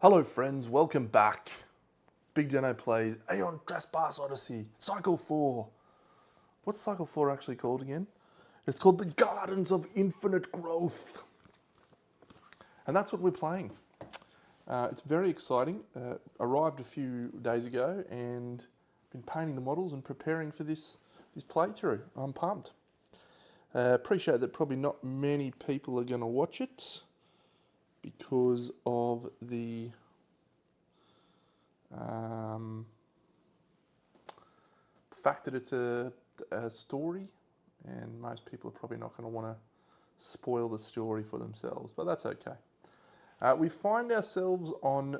Hello friends, welcome back. Big Deno plays Aeon Trespass Odyssey, Cycle 4. What's Cycle 4 actually called again? It's called the Gardens of Infinite Growth. And that's what we're playing. It's very exciting. Arrived a few days ago and been painting the models and preparing for this playthrough. I'm pumped. Appreciate that probably not many people are going to watch it because of the fact that it's a story, and most people are probably not going to want to spoil the story for themselves, but that's okay. We find ourselves on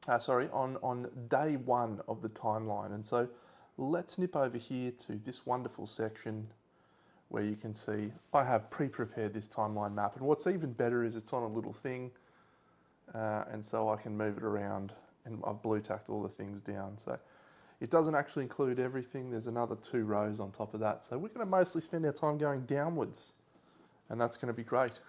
on day one of the timeline, and so let's nip over here to this wonderful section where you can see I have pre-prepared this timeline map, and what's even better is it's on a little thing, and so I can move it around, and I've blue tacked all the things down. So it doesn't actually include everything. There's another 2 rows on top of that. So we're going to mostly spend our time going downwards, and that's going to be great.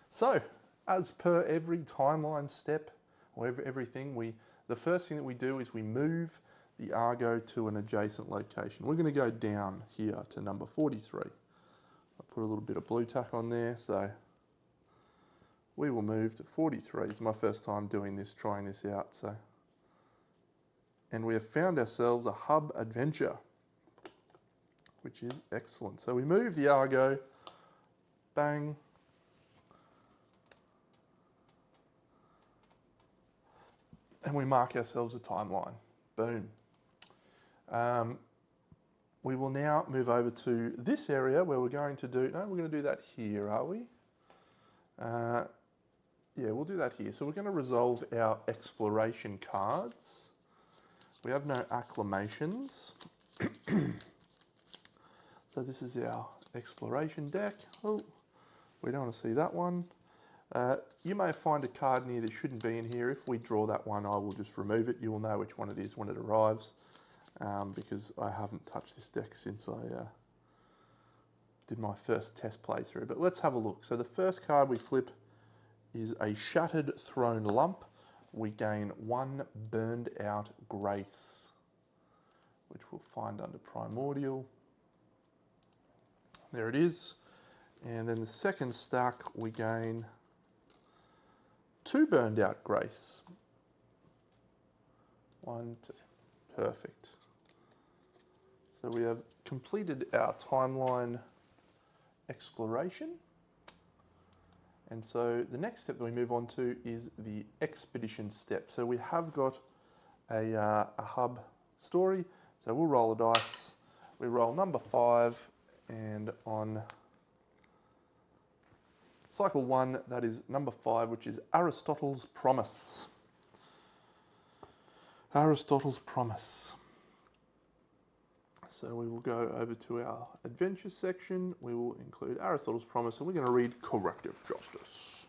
So as per every timeline step or everything, the first thing that we do is we move the Argo to an adjacent location. We're going to go down here to number 43. I'll put a little bit of blue tack on there, so we will move to 43. It's my first time doing this, trying this out. And we have found ourselves a hub adventure, which is excellent. So we move the Argo, bang, and we mark ourselves a timeline, boom. We will now move over to this area where we're going to do, no, we're going to do that here, are we? Yeah, we'll do that here. So we're going to resolve our exploration cards. We have no acclamations. So this is our exploration deck. Oh, we don't want to see that one. You may find a card in here that shouldn't be in here. If we draw that one, I will just remove it. You will know which one it is when it arrives, because I haven't touched this deck since I did my first test playthrough. But let's have a look. So the first card we flip is a Shattered Throne Lump. We gain 1 Burned Out Grace, which we'll find under Primordial. There it is. And then the second stack, we gain 2 Burned Out Grace. 1, 2. Perfect. So we have completed our timeline exploration. And so the next step that we move on to is the expedition step. So we have got a hub story. So we'll roll a dice. We roll number 5, and on cycle 1, that is number 5, which is Aristotle's Promise. Aristotle's Promise. So we will go over to our adventure section. We will include Aristotle's Promise, and we're going to read Corrective Justice.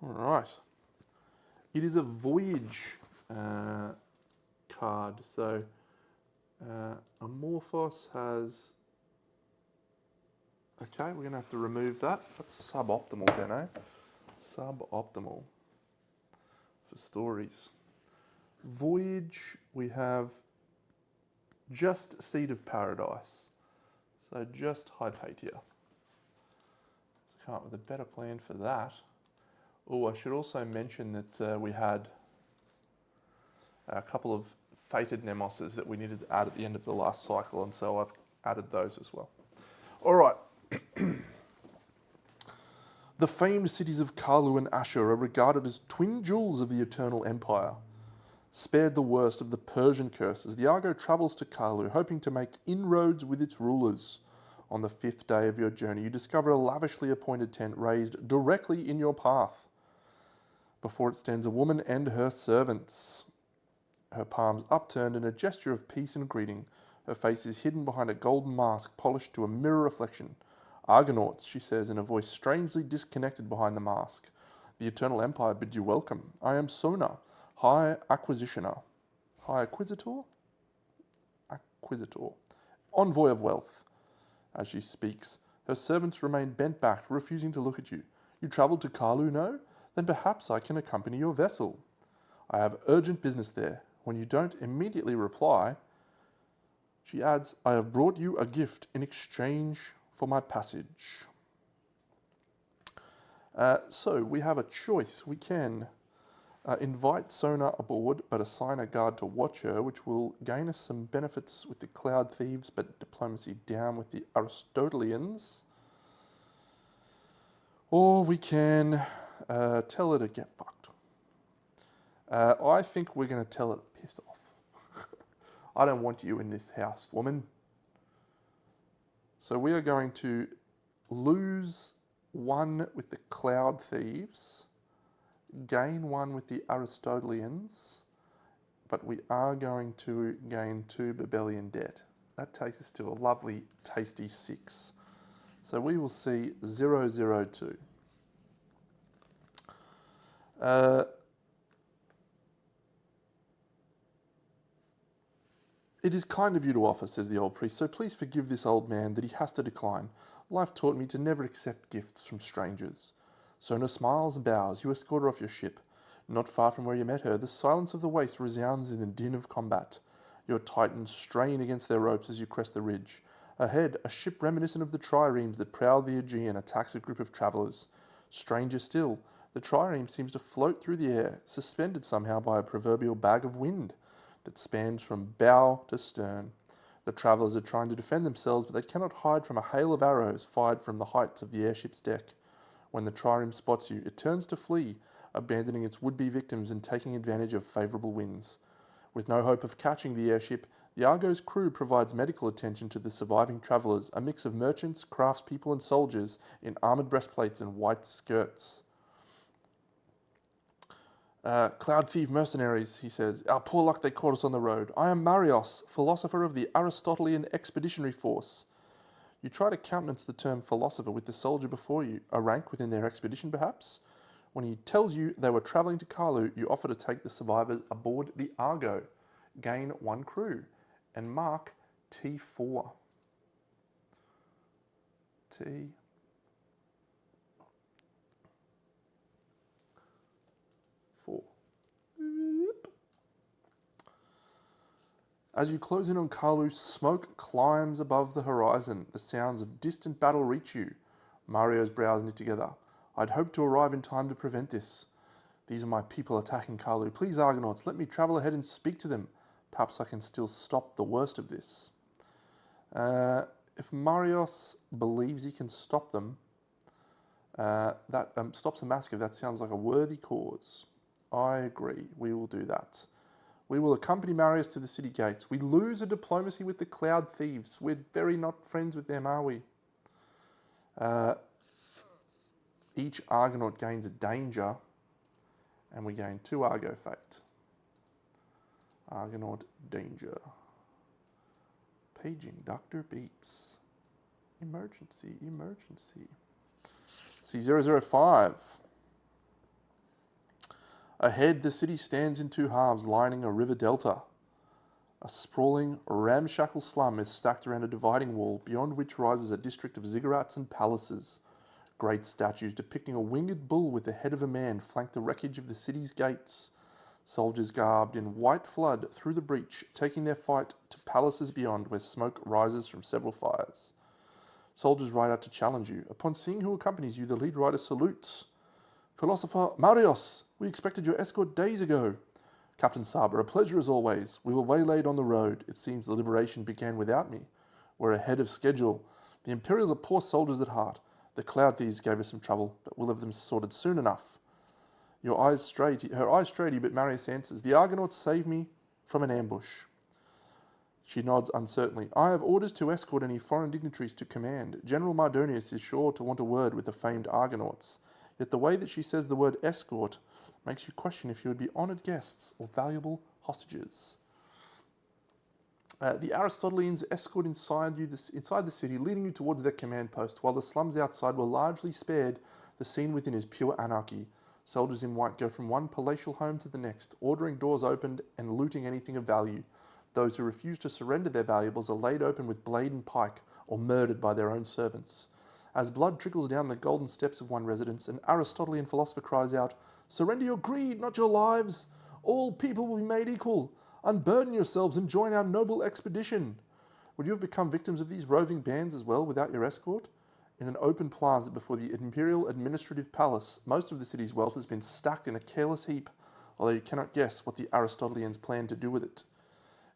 All right. It is a voyage card. So Amorphos has... Okay, we're going to have to remove that. That's suboptimal, Deno. Suboptimal for stories. Voyage, we have just Seed of Paradise. So just Hypatia. Let's come up with a better plan for that. Oh, I should also mention that we had a couple of Fated Nemoses that we needed to add at the end of the last cycle, and so I've added those as well. All right. The famed cities of Kalu and Ashur are regarded as twin jewels of the Eternal Empire. Spared the worst of the Persian curses, the Argo travels to Kalu, hoping to make inroads with its rulers. On the 5th day of your journey, you discover a lavishly appointed tent raised directly in your path. Before it stands a woman and her servants, her palms upturned in a gesture of peace and greeting. Her face is hidden behind a golden mask polished to a mirror reflection. Argonauts, she says in a voice strangely disconnected behind the mask. The Eternal Empire bids you welcome. I am Sona, High Acquisitioner. High Acquisitor? Acquisitor. Envoy of Wealth. As she speaks, her servants remain bent-backed, refusing to look at you. You travelled to Karlu, no? Then perhaps I can accompany your vessel. I have urgent business there. When you don't immediately reply, she adds, I have brought you a gift in exchange for my passage. So we have a choice. We can invite Sona aboard, but assign a guard to watch her, which will gain us some benefits with the Cloud Thieves, but diplomacy down with the Aristotelians. Or we can tell her to get fucked. I think we're going to tell her to piss off. I don't want you in this house, woman. So we are going to lose 1 with the Cloud Thieves, gain 1 with the Aristotelians, but we are going to gain 2 Babelian debt. That takes us to a lovely, tasty 6. So we will see 002. It is kind of you to offer, says the old priest, so please forgive this old man that he has to decline. Life taught me to never accept gifts from strangers. Sona smiles and bows. You escort her off your ship. Not far from where you met her, the silence of the waste resounds in the din of combat. Your titans strain against their ropes as you crest the ridge. Ahead, a ship reminiscent of the triremes that prowl the Aegean attacks a group of travellers. Stranger still, the trireme seems to float through the air, suspended somehow by a proverbial bag of wind that spans from bow to stern. The travellers are trying to defend themselves, but they cannot hide from a hail of arrows fired from the heights of the airship's deck. When the trireme spots you, it turns to flee, abandoning its would-be victims and taking advantage of favourable winds. With no hope of catching the airship, the Argo's crew provides medical attention to the surviving travellers, a mix of merchants, craftspeople and soldiers in armoured breastplates and white skirts. Cloud thief mercenaries, he says. Our poor luck they caught us on the road. I am Marios, philosopher of the Aristotelian Expeditionary Force. You try to countenance the term philosopher with the soldier before you, a rank within their expedition perhaps? When he tells you they were travelling to Karlu, you offer to take the survivors aboard the Argo, gain 1 crew, and mark T4. T4. As you close in on Karlu, smoke climbs above the horizon. The sounds of distant battle reach you. Mario's brows knit together. I'd hoped to arrive in time to prevent this. These are my people attacking Karlu. Please, Argonauts, let me travel ahead and speak to them. Perhaps I can still stop the worst of this. If Marios believes he can stop them, that stops a massacre. That sounds like a worthy cause. I agree. We will do that. We will accompany Marius to the city gates. We lose a diplomacy with the Cloud Thieves. We're very not friends with them, are we? Each Argonaut gains a danger, and we gain 2 Argo fate. Argonaut danger. Paging Dr. Beats. Emergency, emergency. C005. Ahead, the city stands in 2 halves, lining a river delta. A sprawling, ramshackle slum is stacked around a dividing wall, beyond which rises a district of ziggurats and palaces. Great statues depicting a winged bull with the head of a man flank the wreckage of the city's gates. Soldiers garbed in white flood through the breach, taking their fight to palaces beyond, where smoke rises from several fires. Soldiers ride out to challenge you. Upon seeing who accompanies you, the lead rider salutes. Philosopher Marios, we expected your escort days ago. Captain Saber, a pleasure as always. We were waylaid on the road. It seems the liberation began without me. We're ahead of schedule. The Imperials are poor soldiers at heart. The Cloud Thieves gave us some trouble, but we'll have them sorted soon enough. Her eyes stray to you, but Marius answers, the Argonauts saved me from an ambush. She nods uncertainly. I have orders to escort any foreign dignitaries to command. General Mardonius is sure to want a word with the famed Argonauts. Yet the way that she says the word escort makes you question if you would be honoured guests or valuable hostages. The Aristotelians escort inside the city, leading you towards their command post, while the slums outside were largely spared. The scene within is pure anarchy. Soldiers in white go from one palatial home to the next, ordering doors opened and looting anything of value. Those who refuse to surrender their valuables are laid open with blade and pike, or murdered by their own servants. As blood trickles down the golden steps of one residence, an Aristotelian philosopher cries out, "Surrender your greed, not your lives! All people will be made equal. Unburden yourselves and join our noble expedition." Would you have become victims of these roving bands as well without your escort? In an open plaza before the Imperial Administrative Palace, most of the city's wealth has been stacked in a careless heap, although you cannot guess what the Aristotelians plan to do with it.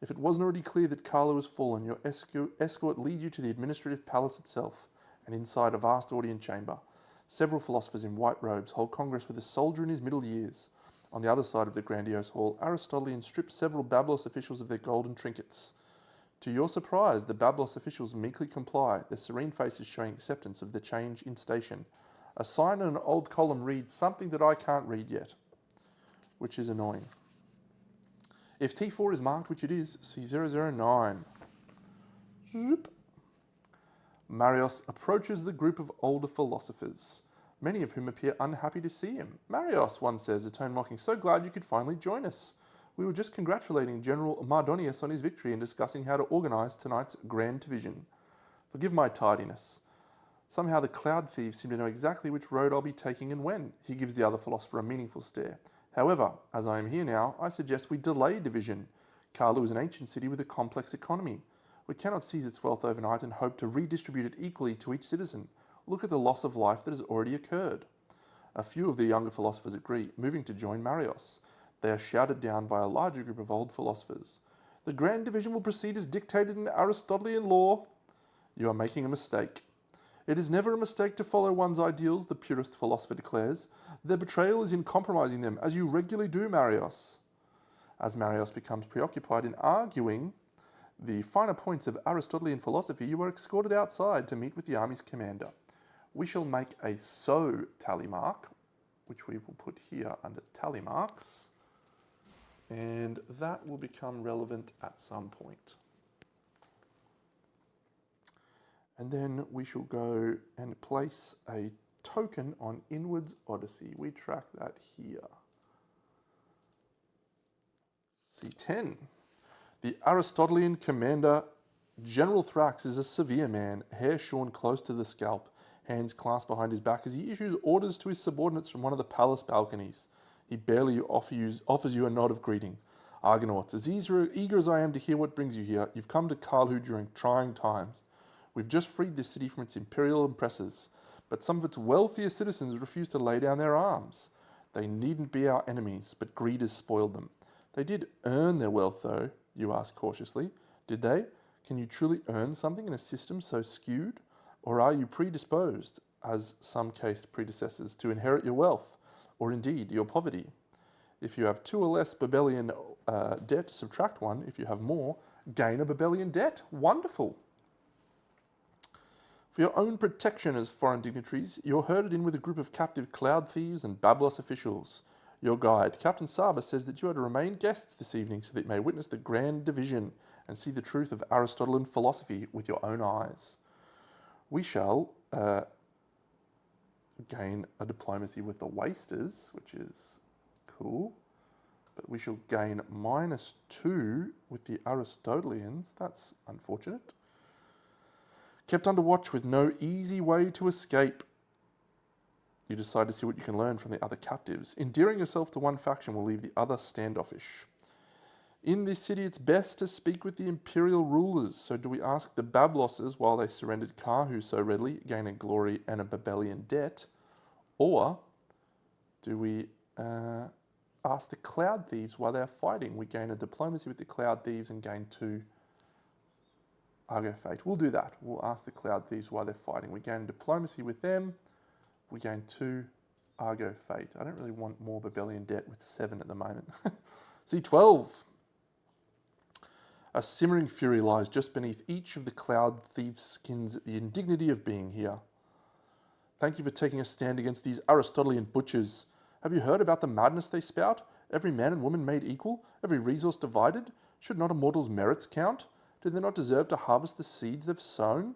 If it wasn't already clear that Carlo has fallen, your escort leads you to the Administrative Palace itself, and inside a vast audience chamber. Several philosophers in white robes hold congress with a soldier in his middle years. On the other side of the grandiose hall, Aristotelians strip several Bablos officials of their golden trinkets. To your surprise, the Bablos officials meekly comply, their serene faces showing acceptance of the change in station. A sign on an old column reads something that I can't read yet, which is annoying. If T4 is marked, which it is, C009. Zoop. Marios approaches the group of older philosophers, many of whom appear unhappy to see him. "Marios," one says, a tone mocking, "so glad you could finally join us. We were just congratulating General Mardonius on his victory and discussing how to organise tonight's grand division. Forgive my tardiness. Somehow the cloud thieves seem to know exactly which road I'll be taking and when." He gives the other philosopher a meaningful stare. "However, as I am here now, I suggest we delay division. Karlu is an ancient city with a complex economy. We cannot seize its wealth overnight and hope to redistribute it equally to each citizen. Look at the loss of life that has already occurred." A few of the younger philosophers agree, moving to join Marios. They are shouted down by a larger group of old philosophers. "The grand division will proceed as dictated in Aristotelian law." "You are making a mistake." "It is never a mistake to follow one's ideals," the purist philosopher declares. "Their betrayal is in compromising them, as you regularly do, Marios." As Marios becomes preoccupied in arguing the finer points of Aristotelian philosophy, you are escorted outside to meet with the army's commander. We shall make a "so" tally mark, which we will put here under tally marks, and that will become relevant at some point. And then we shall go and place a token on Inwards Odyssey. We track that here. C10. The Aristotelian commander, General Thrax, is a severe man, hair shorn close to the scalp, hands clasped behind his back as he issues orders to his subordinates from one of the palace balconies. He barely offers you a nod of greeting. "Argonauts, as eager as I am to hear what brings you here, you've come to Karlu during trying times. We've just freed this city from its imperial oppressors, but some of its wealthier citizens refuse to lay down their arms. They needn't be our enemies, but greed has spoiled them. They did earn their wealth, though," you ask cautiously. "Did they? Can you truly earn something in a system so skewed? Or are you predisposed, as some caste predecessors, to inherit your wealth, or indeed your poverty? If you have 2 or less Babelian debt, subtract 1. If you have more, gain a Babelian debt." Wonderful. For your own protection as foreign dignitaries, you're herded in with a group of captive cloud thieves and Bablos officials. Your guide, Captain Saba, says that you are to remain guests this evening so that you may witness the grand division and see the truth of Aristotelian philosophy with your own eyes. We shall gain a diplomacy with the Wasters, which is cool. But we shall gain -2 with the Aristotelians. That's unfortunate. Kept under watch with no easy way to escape. You decide to see what you can learn from the other captives. Endearing yourself to one faction will leave the other standoffish. In this city, it's best to speak with the imperial rulers. So do we ask the Bablosses, while they surrendered Karhu so readily, gain a glory and a Babelian debt? Or do we ask the cloud thieves while they're fighting? We gain a diplomacy with the cloud thieves and gain 2 Argo Fate. We'll do that. We'll ask the cloud thieves while they're fighting. We gain diplomacy with them. We gain 2 Argo Fate. I don't really want more Babelian debt with 7 at the moment. C12. A simmering fury lies just beneath each of the cloud thieves' skins at the indignity of being here. Thank you for taking a stand against these Aristotelian butchers. Have you heard about the madness they spout? Every man and woman made equal? Every resource divided? Should not a mortal's merits count? Do they not deserve to harvest the seeds they've sown?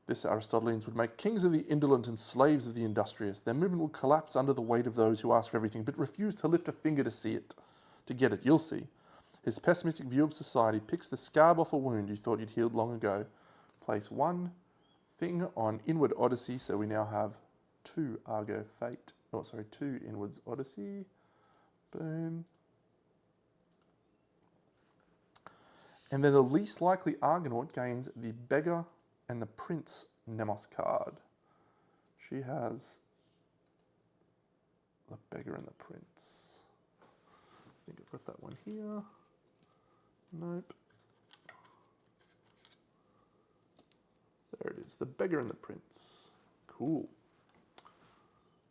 This Aristotelians would make kings of the indolent and slaves of the industrious. Their movement will collapse under the weight of those who ask for everything, but refuse to lift a finger to see it. To get it, you'll see. His pessimistic view of society picks the scab off a wound you thought you'd healed long ago. Place 1, thing on Inward Odyssey, so we now have 2 Argo Fate. Oh, sorry, 2 Inwards Odyssey. Boom. And then the least likely Argonaut gains the Beggar and the Prince Nemos card. She has the Beggar and the Prince. I think I've got that one here. Nope. There it is, the Beggar and the Prince. Cool.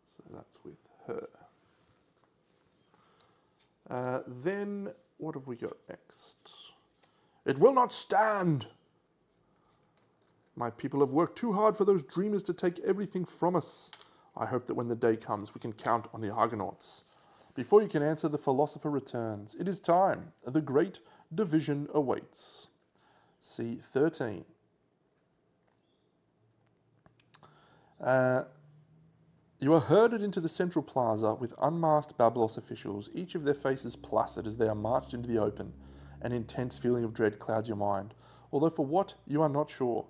So that's with her. Then, what have we got next? It will not stand! My people have worked too hard for those dreamers to take everything from us. I hope that when the day comes, we can count on the Argonauts. Before you can answer, the philosopher returns. It is time. The great division awaits. C13. You are herded into the central plaza with unmasked Bablos officials, each of their faces placid as they are marched into the open. An intense feeling of dread clouds your mind, although for what, you are not sure.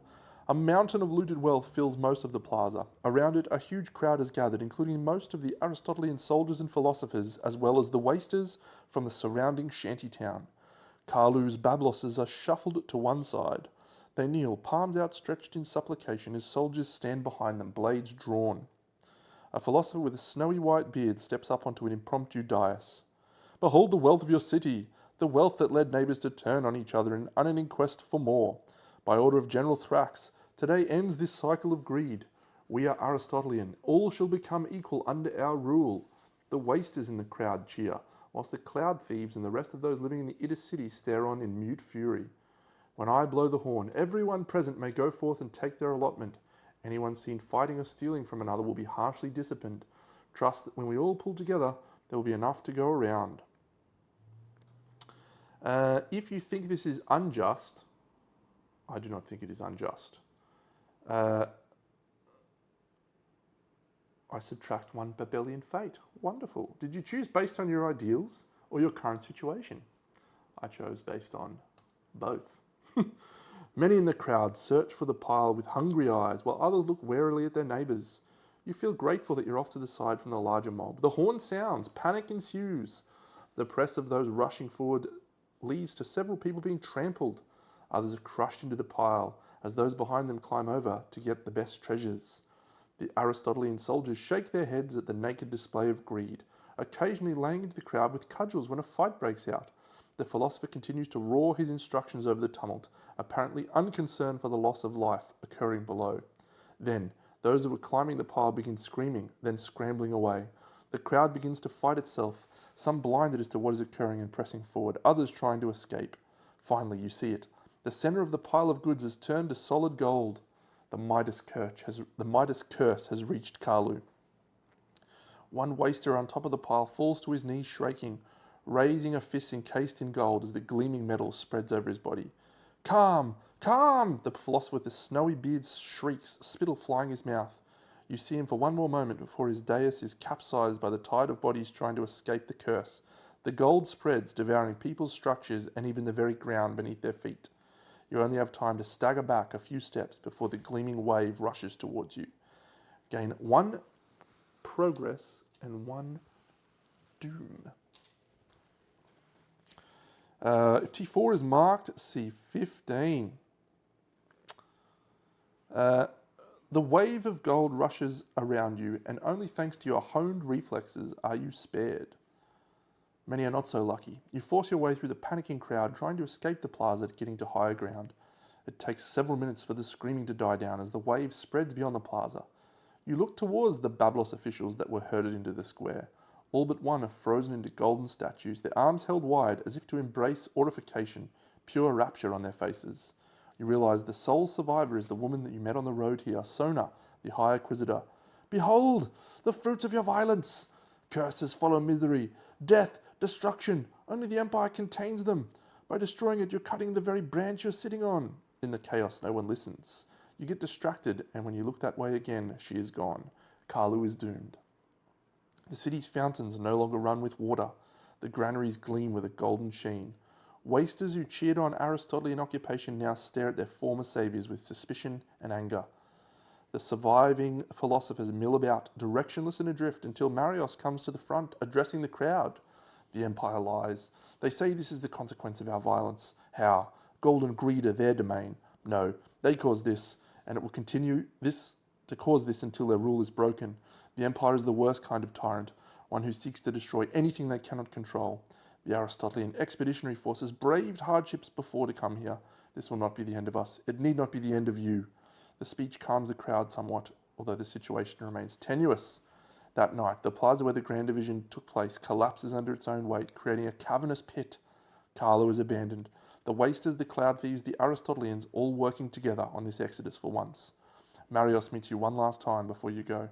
A mountain of looted wealth fills most of the plaza. Around it, a huge crowd is gathered, including most of the Aristotelian soldiers and philosophers, as well as the wasters from the surrounding shantytown. Carlu's Bablosses are shuffled to one side. They kneel, palms outstretched in supplication, as soldiers stand behind them, blades drawn. A philosopher with a snowy white beard steps up onto an impromptu dais. Behold the wealth of your city, the wealth that led neighbours to turn on each other in unending quest for more. By order of General Thrax, today ends this cycle of greed. We are Aristotelian. All shall become equal under our rule. The wasters in the crowd cheer, whilst the cloud thieves and the rest of those living in the inner city stare on in mute fury. When I blow the horn, everyone present may go forth and take their allotment. Anyone seen fighting or stealing from another will be harshly disciplined. Trust that when we all pull together, there will be enough to go around. If you think this is unjust, I do not think it is unjust. I subtract 1 Babelian fate. Wonderful. Did you choose based on your ideals or your current situation? I chose based on both. Many in the crowd search for the pile with hungry eyes, while others look warily at their neighbours. You feel grateful that you're off to the side from the larger mob. The horn sounds, panic ensues. The press of those rushing forward leads to several people being trampled. Others are crushed into the pile as those behind them climb over to get the best treasures. The Aristotelian soldiers shake their heads at the naked display of greed, occasionally laying into the crowd with cudgels when a fight breaks out. The philosopher continues to roar his instructions over the tumult, apparently unconcerned for the loss of life occurring below. Then, those who were climbing the pile begin screaming, then scrambling away. The crowd begins to fight itself, some blinded as to what is occurring and pressing forward, others trying to escape. Finally, you see it. The centre of the pile of goods has turned to solid gold. The Midas curse has reached Carlu. One waster on top of the pile falls to his knees shrieking, raising a fist encased in gold as the gleaming metal spreads over his body. Calm! Calm! The philosopher with the snowy beard shrieks, spittle flying his mouth. You see him for one more moment before his dais is capsized by the tide of bodies trying to escape the curse. The gold spreads, devouring people's structures and even the very ground beneath their feet. You only have time to stagger back a few steps before the gleaming wave rushes towards you. Gain 1 progress and 1 doom. If T4 is marked, C15. The wave of gold rushes around you, and only thanks to your honed reflexes are you spared. Many are not so lucky. You force your way through the panicking crowd, trying to escape the plaza, getting to higher ground. It takes several minutes for the screaming to die down as the wave spreads beyond the plaza. You look towards the Bablos officials that were herded into the square. All but one are frozen into golden statues, their arms held wide as if to embrace aurification, pure rapture on their faces. You realise the sole survivor is the woman that you met on the road here, Sona, the High Inquisitor. Behold, the fruits of your violence! Curses follow misery, death, destruction. Only the Empire contains them. By destroying it, you're cutting the very branch you're sitting on. In the chaos, no one listens. You get distracted, and when you look that way again, she is gone. Carlu is doomed. The city's fountains no longer run with water. The granaries gleam with a golden sheen. Wasters who cheered on Aristotelian occupation now stare at their former saviours with suspicion and anger. The surviving philosophers mill about, directionless and adrift, until Marios comes to the front, addressing the crowd. The Empire lies. They say this is the consequence of our violence. How? Gold and greed are their domain. No, they caused this, and it will continue to cause this until their rule is broken. The Empire is the worst kind of tyrant, one who seeks to destroy anything they cannot control. The Aristotelian expeditionary forces braved hardships before to come here. This will not be the end of us. It need not be the end of you. The speech calms the crowd somewhat, although the situation remains tenuous. That night, the plaza where the Grand Division took place collapses under its own weight, creating a cavernous pit. Carlo is abandoned. The Wasters, the Cloud Thieves, the Aristotelians, all working together on this exodus for once. Marios meets you one last time before you go.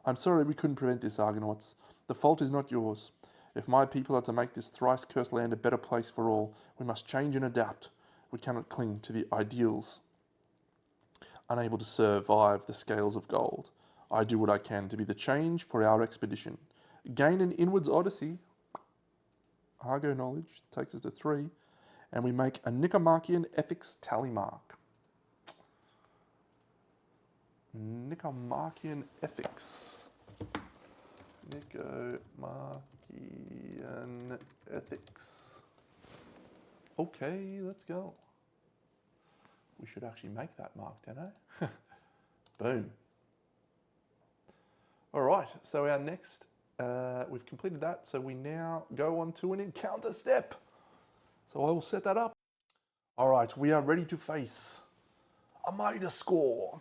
I'm sorry we couldn't prevent this, Argonauts. The fault is not yours. If my people are to make this thrice-cursed land a better place for all, we must change and adapt. We cannot cling to the ideals, unable to survive the scales of gold. I do what I can to be the change for our expedition. Gain an inwards odyssey. Argo knowledge takes us to 3. And we make a Nicomachean ethics tally mark. Nicomachean ethics. Nicomachean ethics. Okay, let's go. We should actually make that mark, don't I? Boom. All right, so our next, we've completed that, so we now go on to an encounter step. So I will set that up. All right, we are ready to face a Midas score.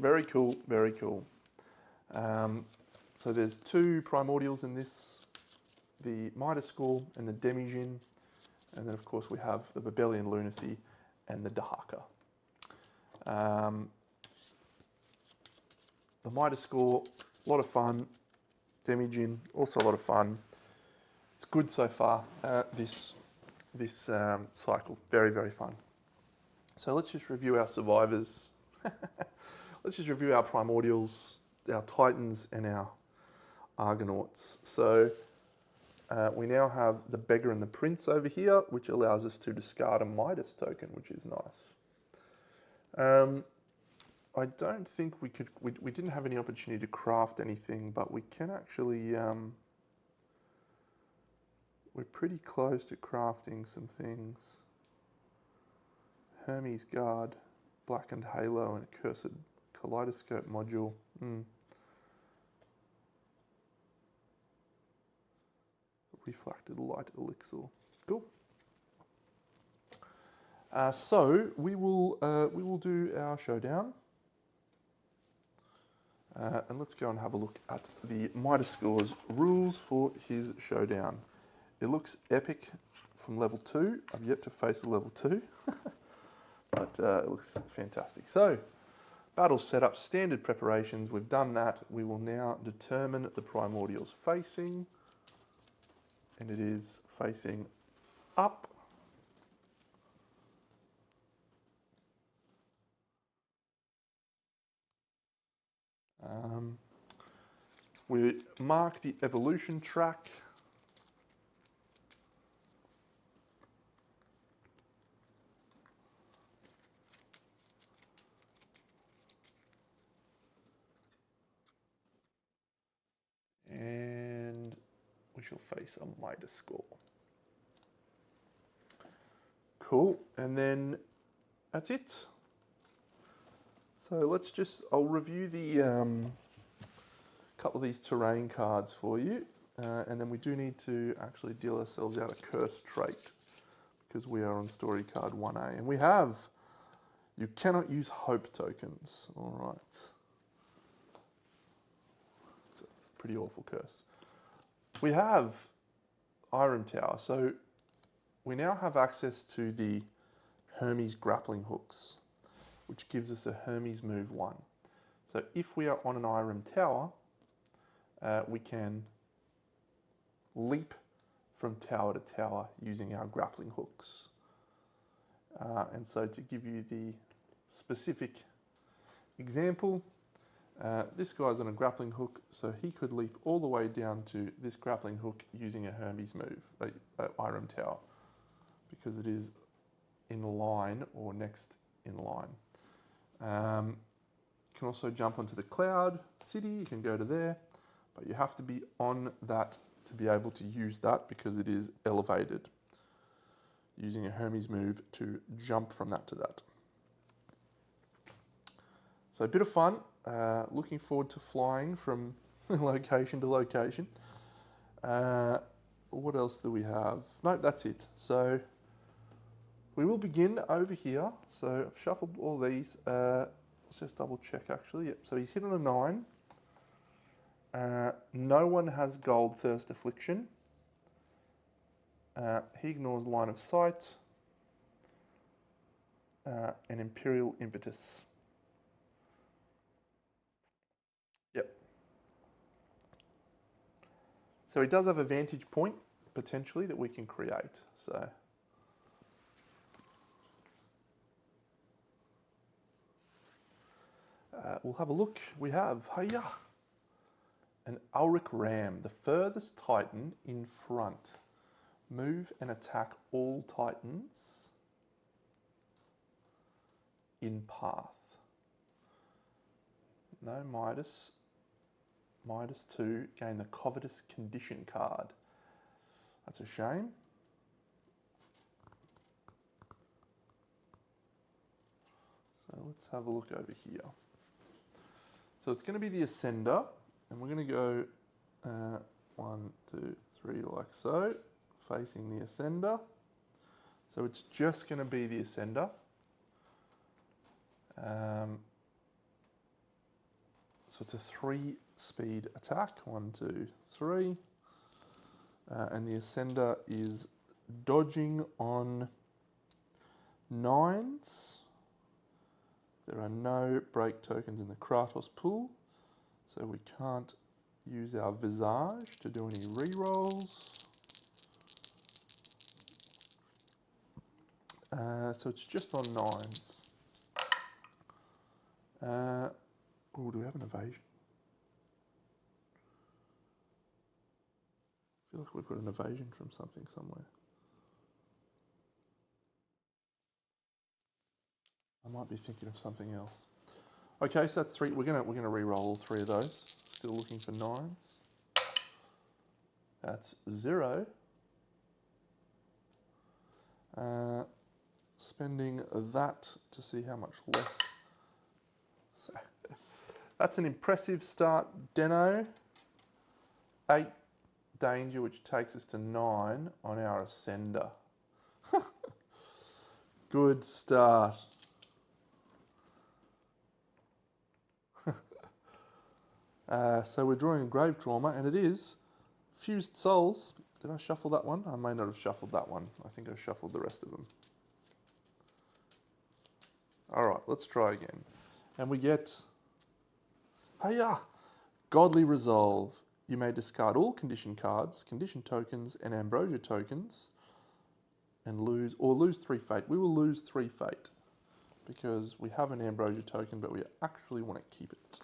Very cool, very cool. So there's 2 primordials in this, the Midas score and the Demigin, and then of course we have the Babelian Lunacy and the Dahaka. The Midas score, a lot of fun. Demigin, also a lot of fun. It's good so far, this cycle. Very, very fun. So let's just review our survivors. Let's just review our primordials, our titans, and our Argonauts. So we now have the beggar and the prince over here, which allows us to discard a Midas token, which is nice. I don't think we didn't have any opportunity to craft anything, but we can actually, we're pretty close to crafting some things. Hermes Guard, Blackened Halo, and a Cursed Kaleidoscope module. Refracted Light Elixir. Cool. So we will do our showdown. And let's go and have a look at the Midas Score's rules for his showdown. It looks epic from level 2. I've yet to face a level 2, but it looks fantastic. So, battle setup, standard preparations, we've done that. We will now determine the primordials facing, and it is facing up. We mark the evolution track. And we shall face a Midas score. Cool, and then that's it. So let's just, I'll review the couple of these terrain cards for you, and then we do need to actually deal ourselves out a curse trait because we are on story card 1A, and we have, you cannot use hope tokens. All right, it's a pretty awful curse. We have Iron Tower, so we now have access to the Hermes grappling hooks, which gives us a Hermes move 1. So if we are on an Iron Tower, we can leap from tower to tower using our grappling hooks. And so to give you the specific example, this guy's on a grappling hook, so he could leap all the way down to this grappling hook using a Hermes move, Iron Tower, because it is in line or next in line. can also jump onto the cloud city, you can go to there, but you have to be on that to be able to use that because it is elevated. Using a Hermes move to jump from that to that. So a bit of fun, looking forward to flying from location to location. What else do we have? No, that's it. So we will begin over here. So I've shuffled all these. Let's just double check actually. Yep. So he's hit on a 9. No one has Gold Thirst Affliction. He ignores line of sight. And Imperial Impetus. Yep. So he does have a vantage point, potentially, that we can create. So we'll have a look. We have, hiya, an Ulrich Ram, the furthest Titan in front. Move and attack all Titans in path. No Midas. Midas 2, gain the Covetous Condition card. That's a shame. So let's have a look over here. So it's going to be the Ascender, and we're going to go 1, 2, 3 like so, facing the Ascender. So it's just going to be the Ascender. So it's a 3-speed attack, 1, 2, 3. And the Ascender is dodging on 9s. There are no break tokens in the Kratos pool, so we can't use our Visage to do any rerolls. So it's just on 9s. Oh, do we have an evasion? I feel like we've got an evasion from something somewhere. I might be thinking of something else. Okay, so that's 3. We're gonna re-roll all 3 of those. Still looking for 9s. That's 0. Spending that to see how much less. So, that's an impressive start, Deno. 8 danger, which takes us to 9 on our Ascender. Good start. So we're drawing Grave Trauma, and it is Fused Souls. Did I shuffle that one? I may not have shuffled that one. I think I shuffled the rest of them. All right, let's try again. And we get, hiya, Godly Resolve. You may discard all condition cards, condition tokens, and ambrosia tokens, and lose 3 fate. We will lose 3 fate because we have an ambrosia token, but we actually want to keep it.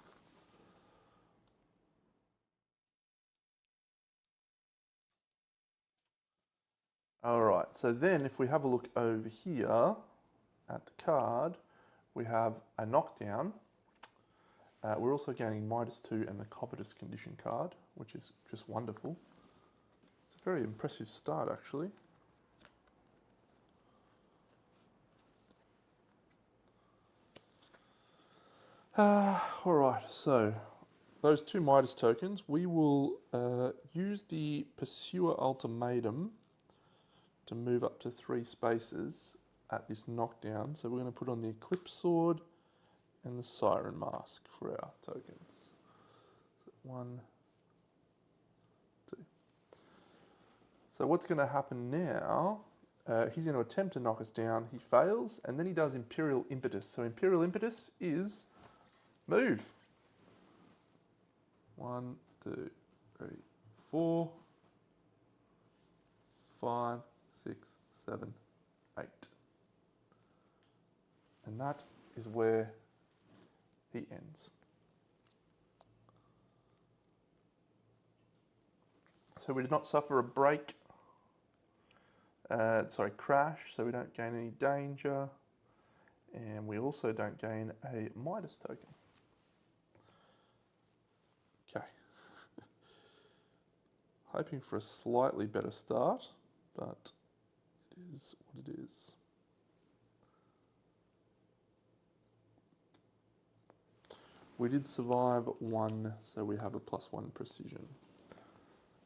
All right, so then if we have a look over here at the card, we have a knockdown. We're also gaining -2 and the Covetous Condition card, which is just wonderful. It's a very impressive start, actually. All right, so those 2 Midas tokens, we will use the Pursuer Ultimatum to move up to 3 spaces at this knockdown. So we're going to put on the Eclipse Sword and the Siren Mask for our tokens. So 1, 2. So what's going to happen now, he's going to attempt to knock us down. He fails, and then he does Imperial Impetus. So Imperial Impetus is move. 1, 2, 3, 4, 5, 6, 7, 8. And that is where he ends. So we did not suffer a break, crash, so we don't gain any danger. And we also don't gain a Midas token. hoping for a slightly better start, but it is what it is. We did survive one, so we have a +1 precision.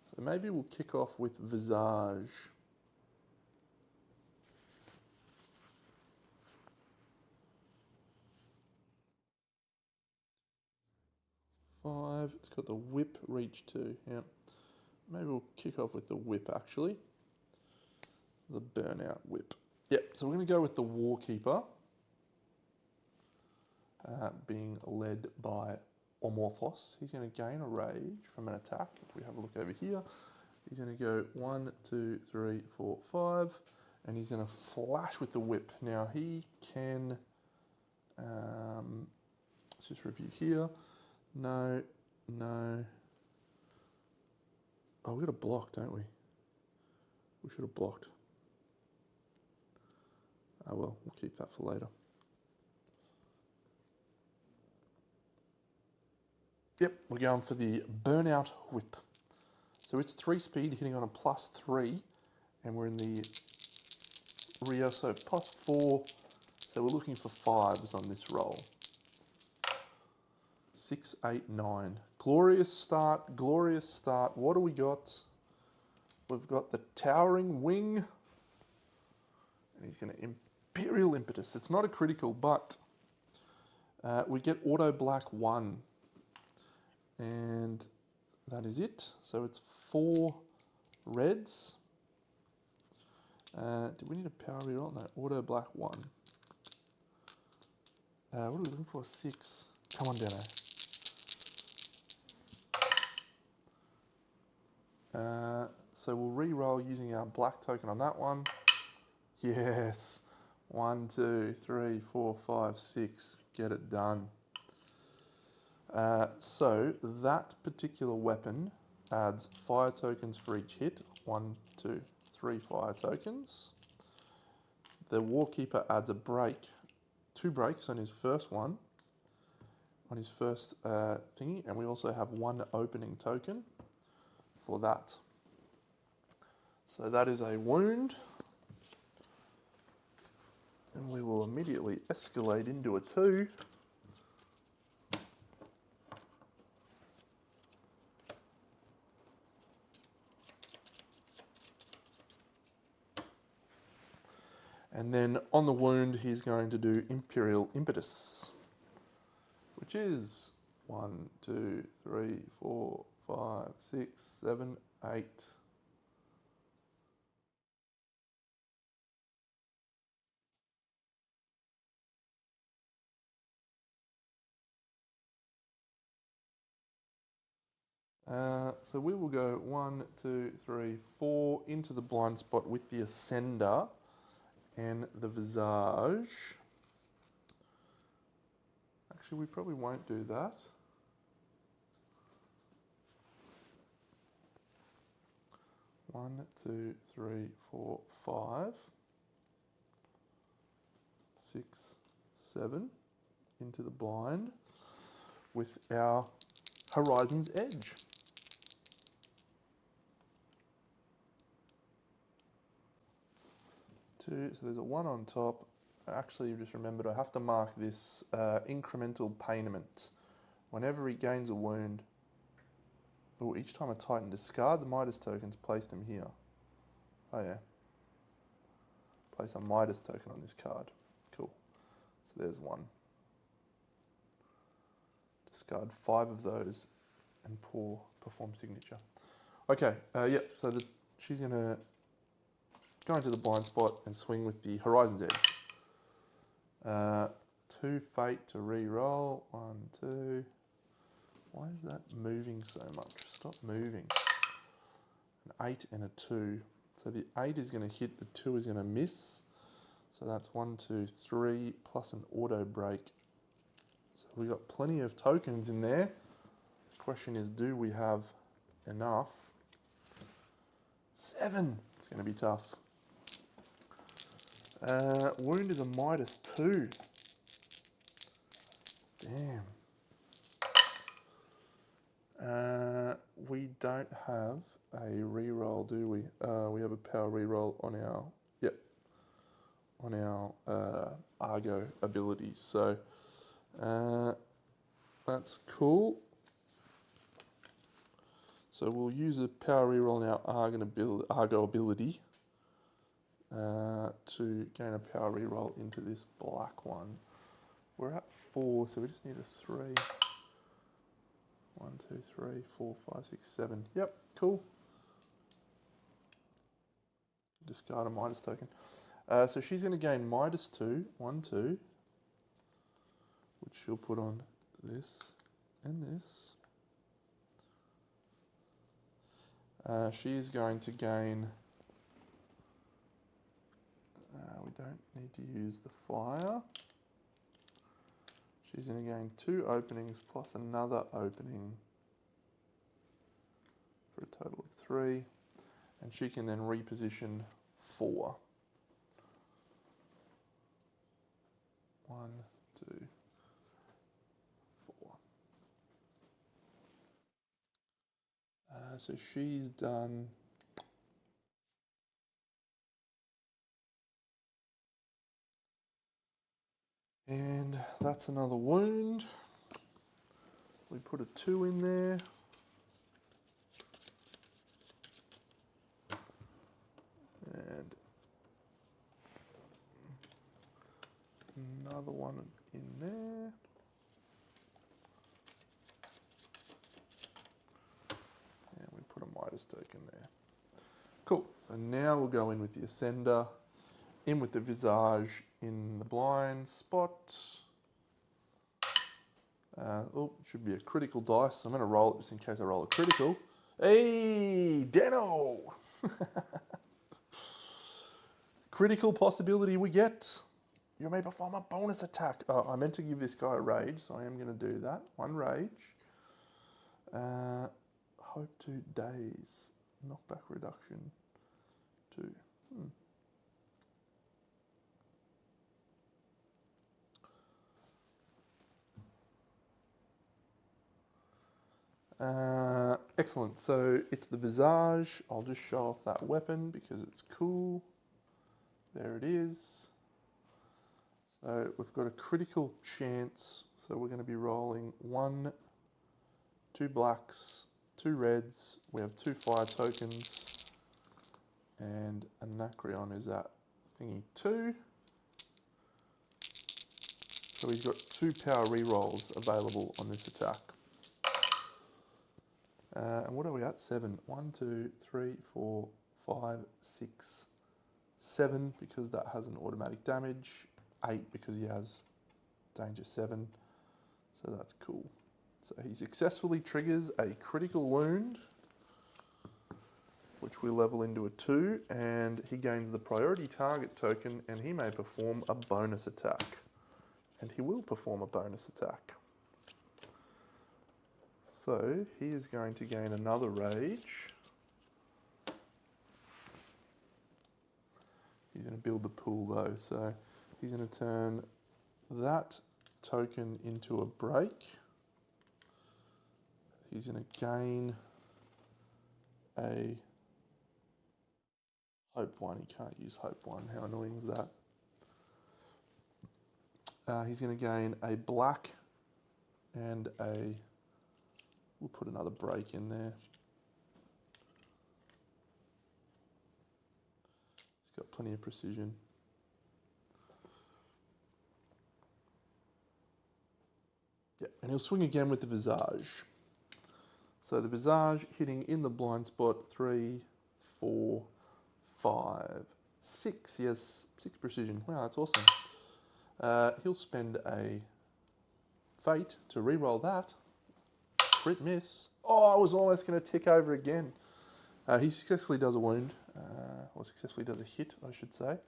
So maybe we'll kick off with Visage. Five, it's got the whip reach too, yeah. Maybe we'll kick off with the whip actually. The burnout whip. Yep, so we're going to go with the Warkeeper, being led by Omorphos. He's going to gain a rage from an attack. If we have a look over here, he's going to go 1, 2, 3, 4, 5, and he's going to flash with the whip. Now he can, let's just review here. No, no. Oh, we got a block, don't we? We should have blocked. Oh well, we'll keep that for later. Yep, we're going for the Burnout Whip. So it's 3 speed, hitting on a +3, and we're in the rear, so +4. So we're looking for 5s on this roll. 6, 8, 9. Glorious start, glorious start. What do we got? We've got the Towering Wing, and he's going to Imperial Impetus. It's not a critical, but we get Auto Black 1. And that is it. So it's 4 reds. Do we need a power reroll? No, Auto Black 1. What are we looking for? 6. Come on, Dano. So we'll re-roll using our black token on that one. Yes. 1, 2, 3, 4, 5, 6. Get it done. So that particular weapon adds fire tokens for each hit. 1, 2, 3 fire tokens. The Warkeeper adds a break, 2 breaks on his first one, on his first thingy, and we also have 1 opening token for that. So that is a wound, and we will immediately escalate into a 2. And then on the wound, he's going to do Imperial Impetus, which is 1, 2, 3, 4, 5, 6, 7, 8. So we will go 1, 2, 3, 4 into the blind spot with the Ascender and the Visage. Actually, we probably won't do that. One, 2, 3, 4, 5, 6, 7 into the blind with our Horizon's Edge. 2, so there's a 1 on top. Actually, you just remembered I have to mark this incremental payment. Whenever he gains a wound, or each time a Titan discards Midas tokens, place them here. Oh yeah. Place a Midas token on this card. Cool. So there's 1. Discard 5 of those and perform signature. Okay, yeah, so she's going to go into the blind spot and swing with the Horizon's Edge. 2 fate to re-roll. 1, 2. Why is that moving so much? Stop moving. An 8 and a 2. So the 8 is going to hit, the 2 is going to miss. So that's 1, 2, 3 plus an auto break. So we've got plenty of tokens in there. The question is, do we have enough? 7. It's going to be tough. Wound is a Midas 2. Damn. We don't have a reroll, do we? We have a power reroll on our, yep, on our Argo abilities. So that's cool. So we'll use a power reroll on our Argo ability to gain a power reroll into this black one. We're at 4, so we just need a 3. 1, 2, 3, 4, 5, 6, 7. Yep, cool. Discard a Midas token. So she's going to gain -2, 1, 2, which she'll put on this and this. She is going to gain, we don't need to use the fire. She's going to gain 2 openings plus another opening for a total of 3. And she can then reposition 4. 1, 2, 4. So she's done. And that's another wound. We put a 2 in there. And another one in there. And we put a Midas token there. Cool. So now we'll go in with the Ascender, in with the Visage in the blind spot. Oh, it should be a critical dice. I'm going to roll it just in case I roll a critical. Hey, Deno! Critical possibility we get. You may perform a bonus attack. Oh, I meant to give this guy a rage, so I am going to do that. 1 rage. Hope to daze. Knockback reduction 2. Excellent. So it's the Visage. I'll just show off that weapon because it's cool. There it is. So we've got a critical chance. So we're going to be rolling 1, 2 blacks, 2 reds. We have 2 fire tokens. And Anacreon is at thingy 2. So he's got 2 power rerolls available on this attack. And what are we at? 7. 1, 2, 3, 4, 5, 6, 7 because that has an automatic damage. 8 because he has danger 7. So that's cool. So he successfully triggers a critical wound, which we level into a 2, and he gains the priority target token, and he may perform a bonus attack. And he will perform a bonus attack. So he is going to gain another rage. He's going to build the pool though, so he's going to turn that token into a break. He's going to gain a hope 1. He can't use hope 1. How annoying is that? He's going to gain a black and a... We'll put another break in there. He's got plenty of precision. Yeah, and he'll swing again with the Visage. So the Visage hitting in the blind spot, 3, 4, 5, 6. He has 6 precision. Wow, that's awesome. He'll spend a Fate to re-roll that. Crit miss. Oh, I was almost going to tick over again. He successfully does a wound, or successfully does a hit, I should say.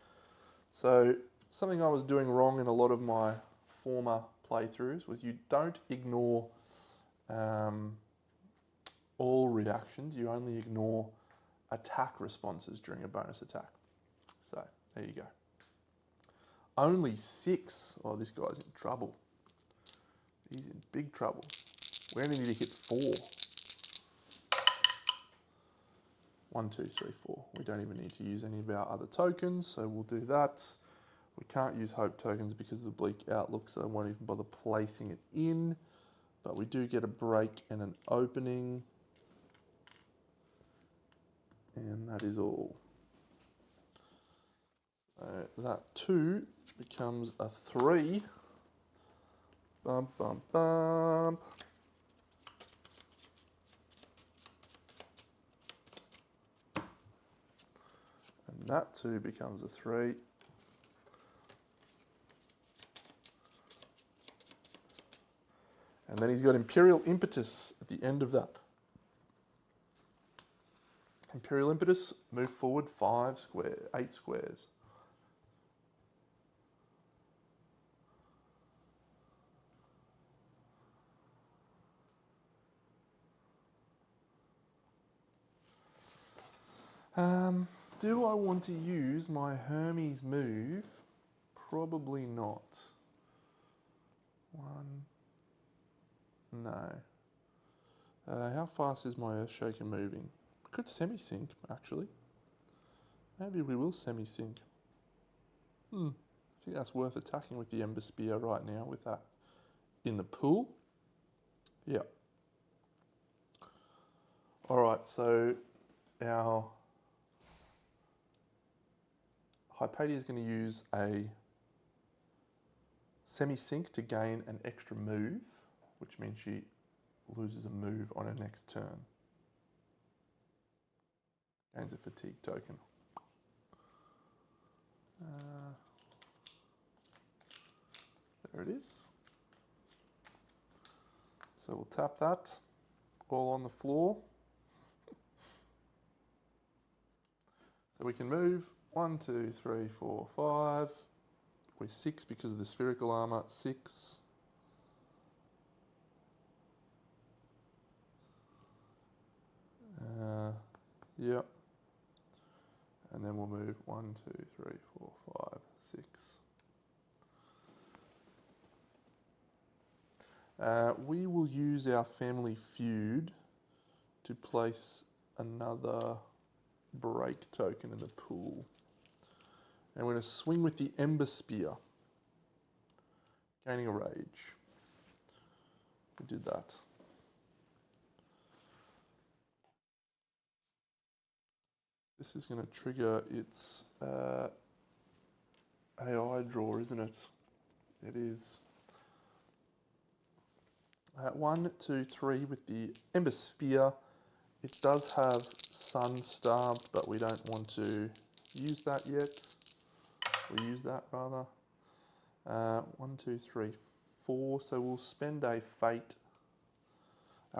So something I was doing wrong in a lot of my former playthroughs was you don't ignore all reactions. You only ignore attack responses during a bonus attack. So there you go. Only 6. Oh, this guy's in trouble. He's in big trouble. We only need to hit 4. 1, 2, 3, 4. We don't even need to use any of our other tokens, so we'll do that. We can't use hope tokens because of the bleak outlook, so I won't even bother placing it in. But we do get a break and an opening. And that is all. That 2 becomes a 3. Bump, bump, bump. And that 2 becomes a 3. And then he's got Imperial Impetus at the end of that. Imperial Impetus, move forward 8 squares. Do I want to use my Hermes move? Probably not. 1. No. How fast is my Earthshaker moving? I could semi-sync, actually. Maybe we will semi-sync. I think that's worth attacking with the Ember Spear right now with that in the pool. Yeah. Alright, so our Hypatia is going to use a semi-sync to gain an extra move, which means she loses a move on her next turn. Gains a fatigue token. There it is. So we'll tap that, all on the floor. So we can move 1, 2, 3, 4, 5. We're 6 because of the spherical armor, 6. Yep. And then we'll move 1, 2, 3, 4, 5, 6. We will use our family feud to place another break token in the pool. And we're going to swing with the Ember Spear, gaining a rage. We did that. This is going to trigger its AI draw, isn't it? It is. 1, 2, 3 with the Ember Spear. It does have Sun Starved, but we don't want to use that yet. We'll use that rather. 1, 2, 3, 4. So we'll spend a fate.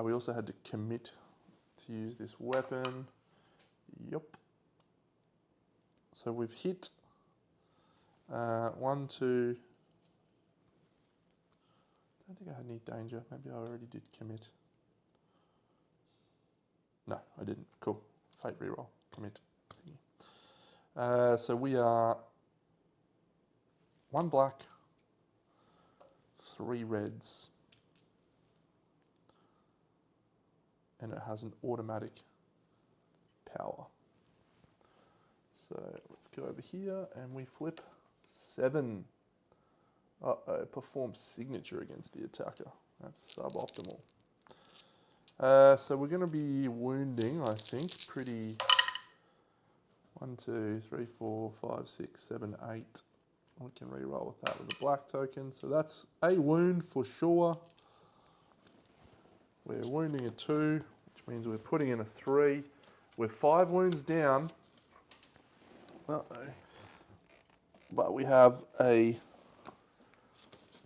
We also had to commit to use this weapon. Yup. So we've hit 1, 2. I don't think I had any danger. Maybe I already did commit. No, I didn't. Cool. Fate reroll. Commit. So we are 1 black, 3 reds. And it has an automatic power. So let's go over here and we flip 7. Uh-oh, perform signature against the attacker. That's suboptimal. So we're going to be wounding, I think, pretty... 1, 2, 3, 4, 5, 6, 7, 8. We can re-roll with that with a black token. So that's a wound for sure. We're wounding a 2, which means we're putting in a 3. We're 5 wounds down. Uh-oh. But we have a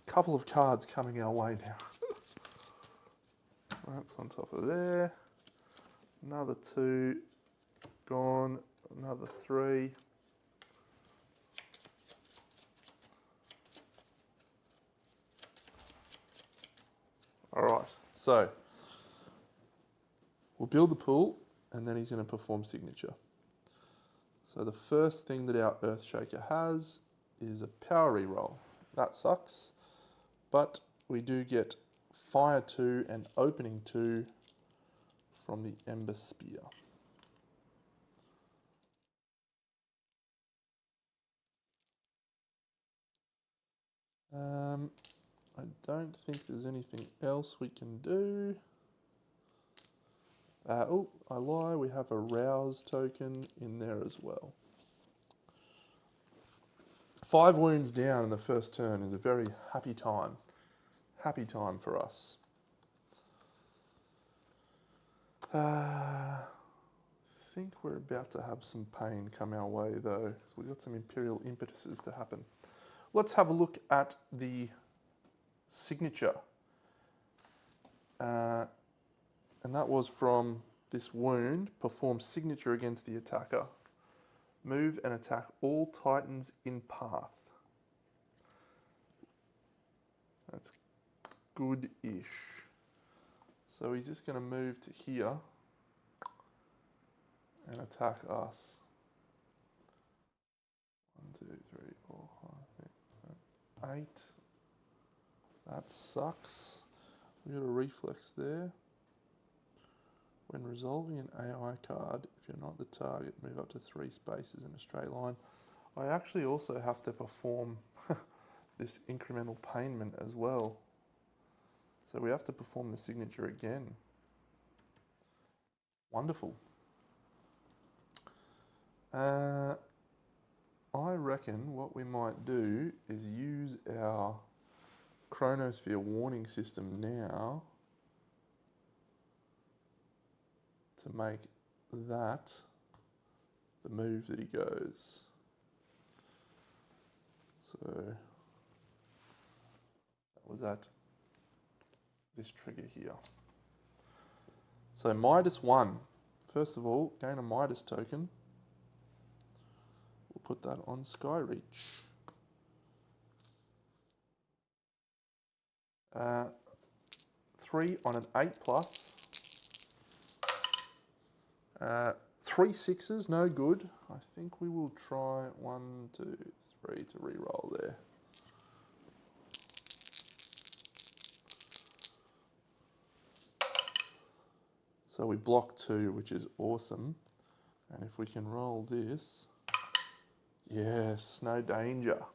couple of cards coming our way now. That's on top of there. Another 2 gone. Another 3. All right, so we'll build the pool and then he's going to perform signature. So the first thing that our Earthshaker has is a power reroll. That sucks, but we do get Fire 2 and Opening 2 from the Ember Spear. I don't think there's anything else we can do. Oh, I lie, we have a rouse token in there as well. 5 wounds down in the first turn is a very happy time. Happy time for us. I think we're about to have some pain come our way though. So we've got some Imperial impetuses to happen. Let's have a look at the signature. And that was from this wound, perform signature against the attacker. Move and attack all titans in path. That's good-ish. So he's just going to move to here and attack us. 1, 2, 3, 4, 5, 6, 7, 8. That sucks. We got a reflex there. When resolving an AI card, if you're not the target, move up to 3 spaces in a straight line. I actually also have to perform this incremental painment as well. So we have to perform the signature again. Wonderful. I reckon what we might do is use our Chronosphere warning system now to make that the move that he goes. So that was at this trigger here. So -1. First of all, gain a Midas token. We'll put that on Skyreach. 3 on an 8+. 3 6s, no good. I think we will try 1, 2, 3 to re-roll there. So we block 2, which is awesome. And if we can roll this, yes, no danger.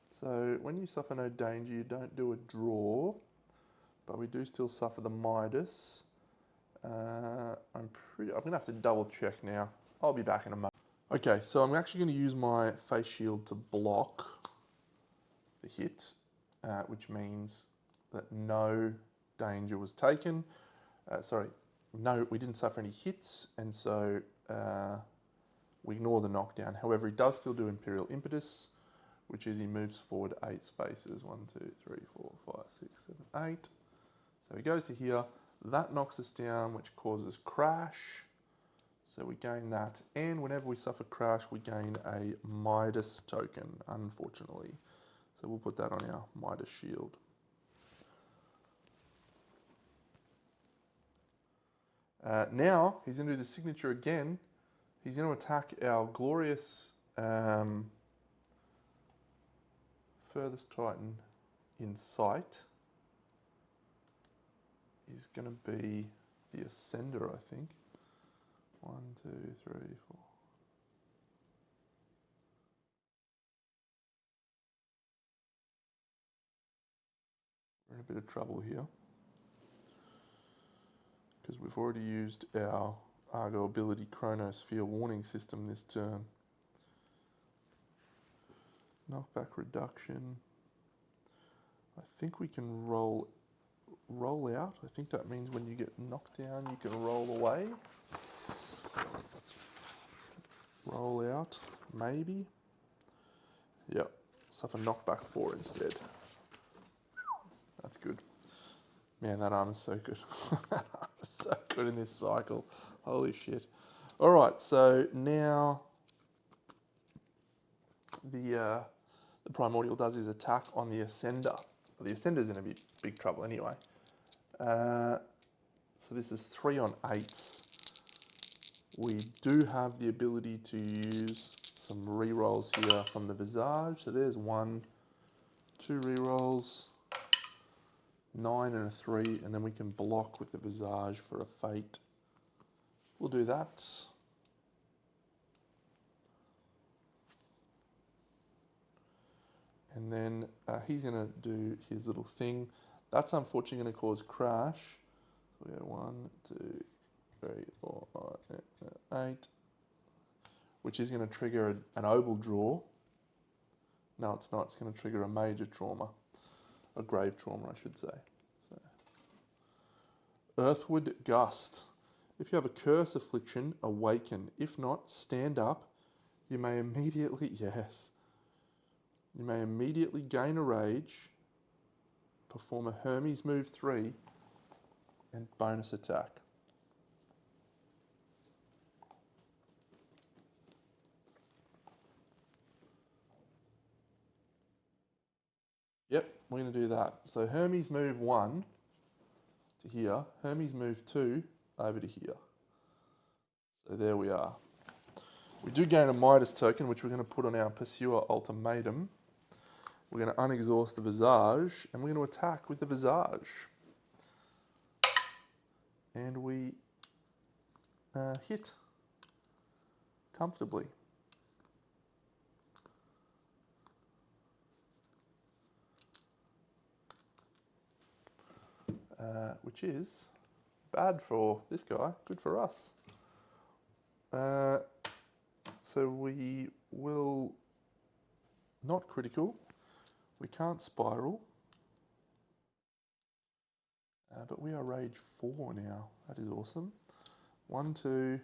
So when you suffer no danger, you don't do a draw, but we do still suffer the Midas. I'm gonna have to double check now. I'll be back in a moment. Okay, so I'm actually gonna use my face shield to block the hit, which means that no danger was taken. No, we didn't suffer any hits, and so we ignore the knockdown. However, he does still do Imperial Impetus, which is he moves forward 8 spaces. 1, 2, 3, 4, 5, 6, 7, 8. So he goes to here. That knocks us down, which causes crash. So we gain that. And whenever we suffer crash, we gain a Midas token, unfortunately. So we'll put that on our Midas shield. Now he's going to do the signature again. He's going to attack our glorious furthest Titan in sight. He's going to be the Ascender, I think. 1, 2, 3, 4. We're in a bit of trouble here, because we've already used our Argo ability Chronosphere warning system this turn. Knockback reduction. I think we can roll out. I think that means when you get knocked down, you can roll away. Roll out, maybe. Yep, suffer knockback 4 instead. That's good. Man, that armor's so good. So good in this cycle. Holy shit. All right, so now the Primordial does his attack on the Ascender. Well, the Ascender's in a big trouble anyway. So this is 3 on 8s. We do have the ability to use some re-rolls here from the Visage. So there's 1, 2 re-rolls, 9 and a 3, and then we can block with the Visage for a Fate. We'll do that. And then he's going to do his little thing. That's unfortunately going to cause crash. So we go 1, 2, 3, 4, 5, 8, which is going to trigger an obel draw. No, it's not. It's going to trigger a major trauma, a grave trauma, I should say. So, Earthward Gust. If you have a curse affliction, awaken. If not, stand up. You may immediately, you may immediately gain a rage, perform a Hermes move 3, and bonus attack. Yep, we're going to do that. So Hermes move 1 to here, Hermes move 2 over to here. So there we are. We do gain a Midas token, which we're going to put on our Pursuer Ultimatum. We're going to unexhaust the Visage, and we're going to attack with the Visage. And we hit comfortably. Which is bad for this guy, good for us. So we will not critical. We can't spiral. But we are rage 4 now. That is awesome. 1, 2,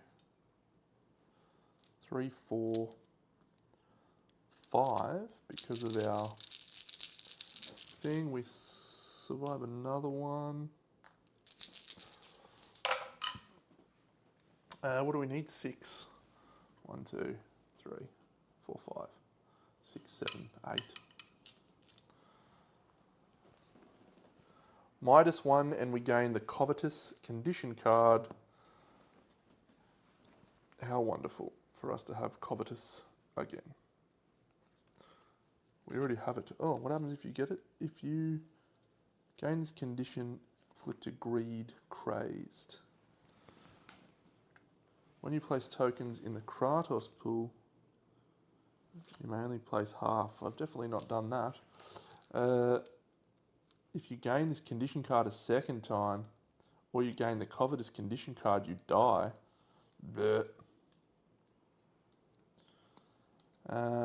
3, 4, 5. Because of our thing, we survive another one. What do we need? 6. 1, 2, 3, 4, 5, 6, 7, 8. Midas 1, and we gain the Covetous condition card. How wonderful for us to have Covetous again. We already have it. Oh, what happens if you get it? If you gain this condition, flip to Greed Crazed. When you place tokens in the Kratos pool, you may only place half. I've definitely not done that. If you gain this condition card a second time, or you gain the Covetous condition card, you die.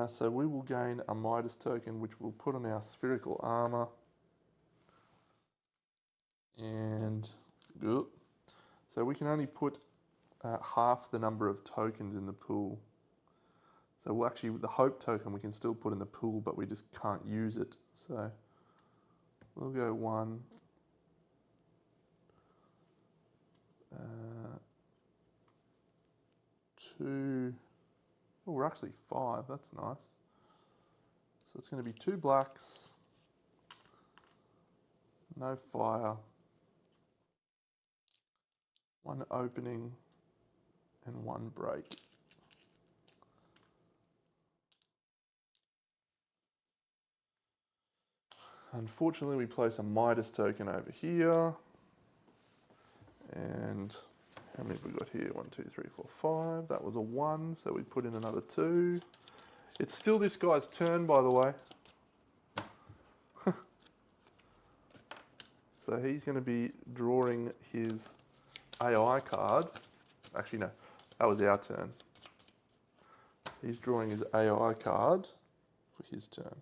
So we will gain a Midas token, which we'll put on our spherical armor. And so we can only put half the number of tokens in the pool. So we'll actually, the Hope token we can still put in the pool, but we just can't use it. So we'll go 1. 2. Oh, we're actually 5. That's nice. So it's going to be 2 blacks, no fire, 1 opening, and 1 break. Unfortunately, we place a Midas token over here. And how many have we got here? 1, 2, 3, 4, 5. That was a 1, so we put in another 2. It's still this guy's turn, by the way. So he's going to be drawing his AI card. Actually, no, that was our turn. He's drawing his AI card for his turn.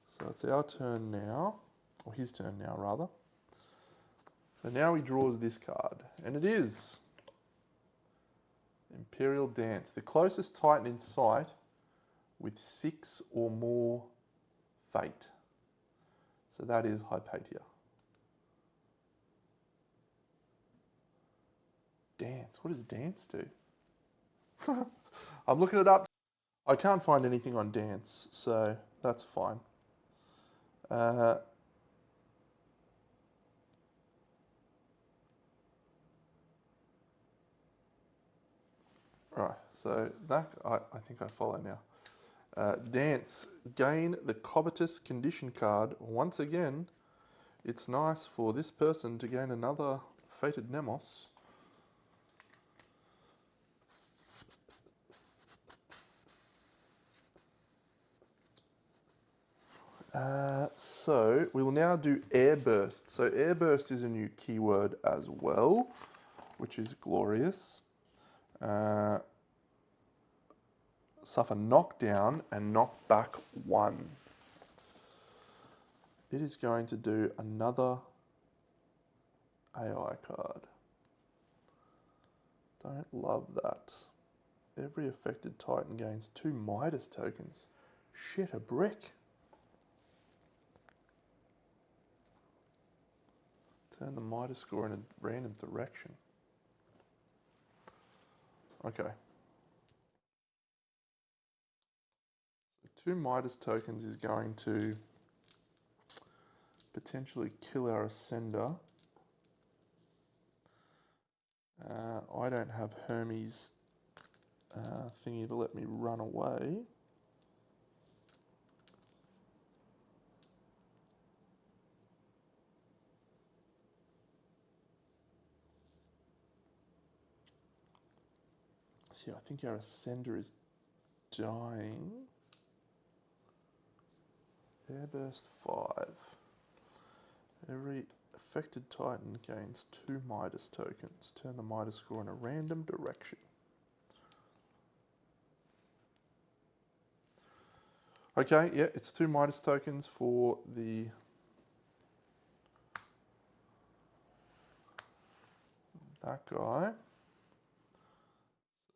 So it's our turn now, or his turn now, rather. So now he draws this card, and it is Imperial Dance, the closest Titan in sight with 6 or more fate. So that is Hypatia. Dance, what does dance do? I'm looking it up. I can't find anything on dance, so that's fine. Right, so that I think I follow now. Dance, gain the Covetous condition card. Once again, it's nice for this person to gain another Fated Nemos. So we will now do airburst. So airburst is a new keyword as well, which is glorious. Suffer knockdown and knock back 1. It is going to do another AI card. Don't love that. Every affected Titan gains 2 Midas tokens. Shit, a brick. Turn the Midas score in a random direction. Okay. So 2 Midas tokens is going to potentially kill our Ascender. I don't have Hermes thingy to let me run away. See, I think our Ascender is dying. Airburst 5. Every affected Titan gains 2 Midas tokens. Turn the Midas score in a random direction. Okay, yeah, it's 2 Midas tokens for that guy.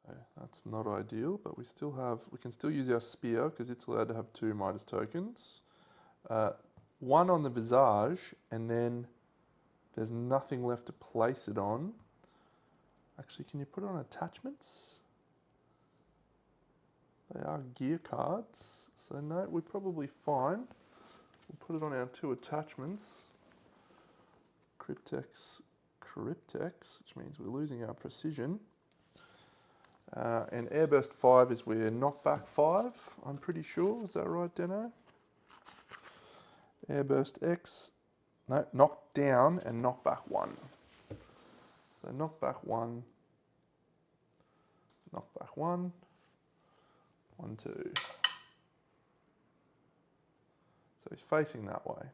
So that's not ideal, but we can still use our spear because it's allowed to have 2 Midas tokens. 1 on the visage, and then there's nothing left to place it on. Actually, can you put it on attachments? They are gear cards, so no, we're probably fine. We'll put it on our 2 attachments. Cryptex, which means we're losing our precision. And Airburst 5 is where Knockback 5, I'm pretty sure. Is that right, Deno? Airburst X, no, Knockdown and Knockback 1. So Knockback 1, Knockback 1, 1, 2. So he's facing that way.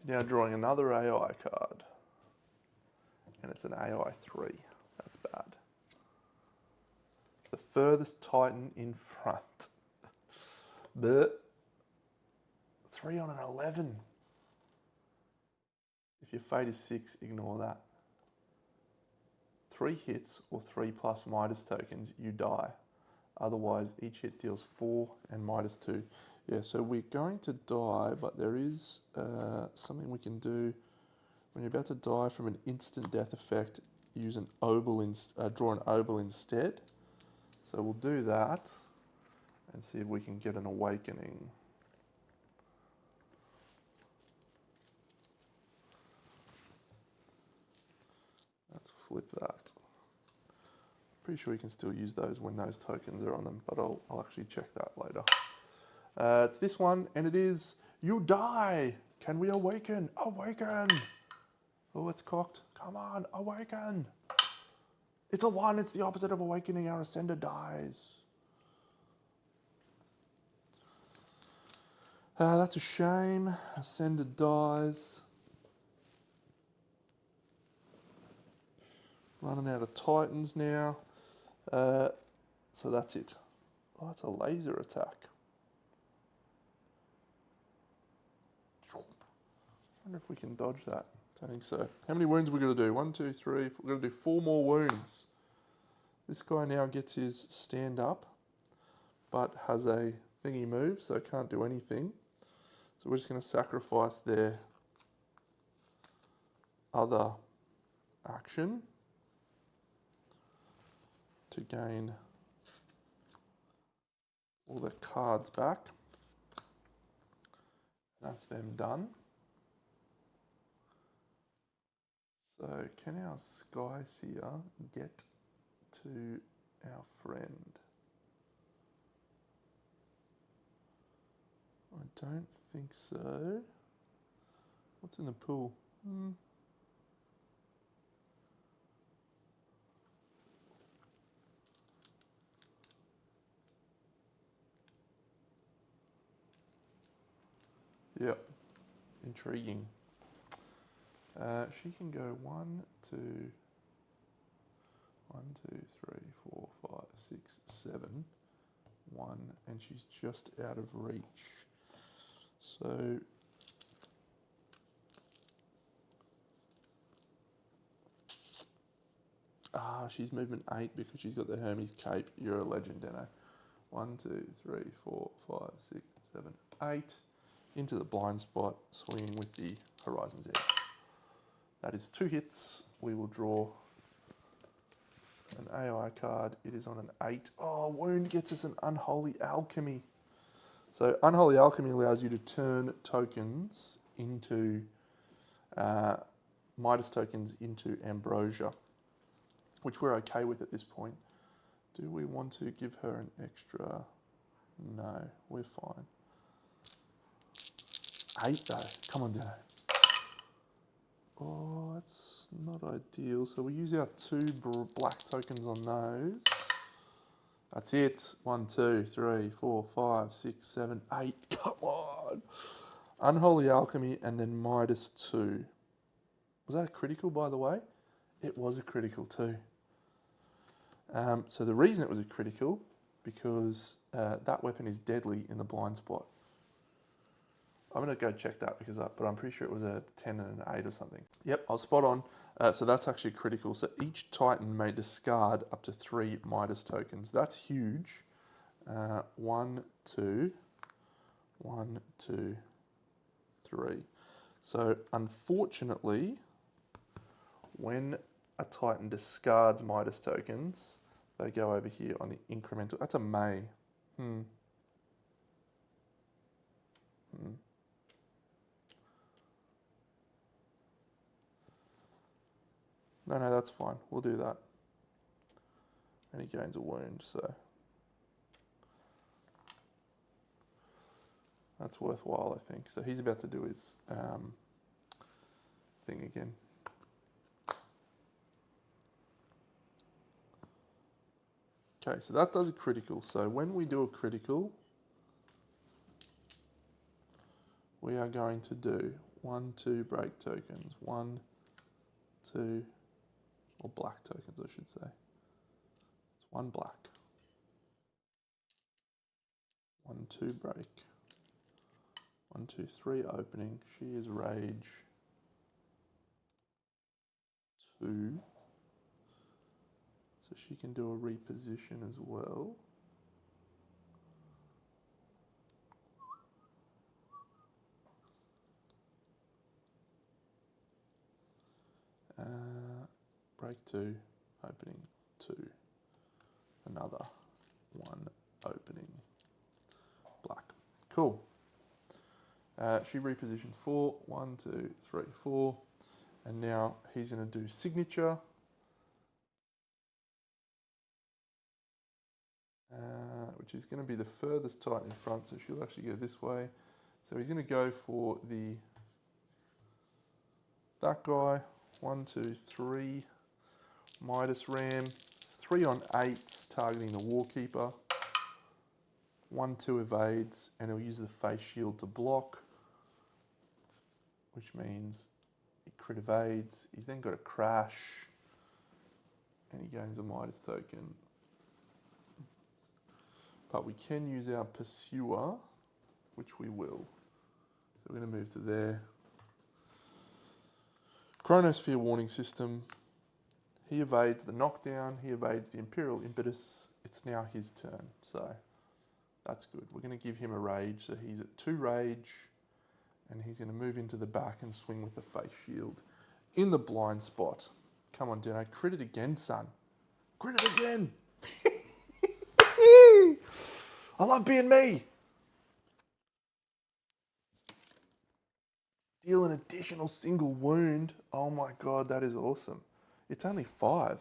Now drawing another AI card. And it's an AI 3. That's bad. The furthest Titan in front. But 3 on an 11. If your fate is 6, ignore that. 3 hits or 3 plus Midas tokens, you die. Otherwise, each hit deals 4 and Midas 2. Yeah, so we're going to die, but there is something we can do. When you're about to die from an instant death effect, use an obel draw an obel instead. So we'll do that and see if we can get an awakening. Let's flip that. Pretty sure you can still use those when those tokens are on them, but I'll actually check that later. It's this one, and it is, you die! Can we awaken? Awaken! Oh, it's cocked. Come on, awaken! It's a 1, it's the opposite of awakening, our Ascender dies. That's a shame, Ascender dies. Running out of Titans now. So that's it. Oh, that's a laser attack. I wonder if we can dodge that. Don't think so. How many wounds are we going to do? 1, 2, 3. We're going to do 4 more wounds. This guy now gets his stand up, but has a thingy move, so can't do anything. So we're just going to sacrifice their other action to gain all their cards back. That's them done. So can our Sky Seer get to our friend? I don't think so. What's in the pool? Yep. Intriguing. She can go 1, 2, 1, 2, 3, 4, 5, 6, 7, 1, and she's just out of reach. So she's movement 8 because she's got the Hermes cape. You're a legend, Deno. 1, 2, 3, 4, 5, 6, 7, 8. Into the blind spot, swinging with the Horizon's Edge. That is 2 hits. We will draw an AI card. It is on an 8. Oh, wound gets us an Unholy Alchemy. So Unholy Alchemy allows you to turn tokens into, Midas tokens into Ambrosia, which we're okay with at this point. Do we want to give her an extra? No, we're fine. 8 though, come on, Dano. Oh, that's not ideal. So we use our 2 black tokens on those. That's it. 1, 2, 3, 4, 5, 6, 7, 8. Come on. Unholy Alchemy and then Midas 2. Was that a critical, by the way? It was a critical too. So the reason it was a critical, because that weapon is deadly in the blind spot. I'm going to go check that but I'm pretty sure it was a 10 and an 8 or something. Yep, I was spot on. So that's actually critical. So each Titan may discard up to 3 Midas tokens. That's huge. 1, 2, 1, 2, 3. So unfortunately, when a Titan discards Midas tokens, they go over here on the incremental. That's a May. No, that's fine. We'll do that. And he gains a wound, so that's worthwhile, I think. So he's about to do his thing again. Okay, so that does a critical. So when we do a critical, we are going to do 1, 2 break tokens. 1, 2, or black tokens, I should say. It's 1 black. 1, 2 break. 1, 2, 3 opening. She is rage 2. So she can do a reposition as well. Break 2, opening 2. Another 1 opening black. Cool. She repositioned 4. 1, 2, 3, 4. And now he's going to do signature. Which is going to be the furthest Titan in front, so she'll actually go this way. So he's going to go for that guy. 1, 2, 3. Midas Ram. 3 on 8s, targeting the Warkeeper. 1, 2 evades, and he'll use the face shield to block, which means he crit evades. He's then got a crash, and he gains a Midas token. But we can use our Pursuer, which we will. So we're going to move to there. Chronosphere warning system. He evades the knockdown. He evades the Imperial Impetus. It's now his turn, so that's good. We're going to give him a rage. So he's at 2 rage, and he's going to move into the back and swing with the face shield in the blind spot. Come on, Dino. Crit it again, son. Crit it again. I love being me. Deal an additional single wound. Oh my God, that is awesome. It's only 5.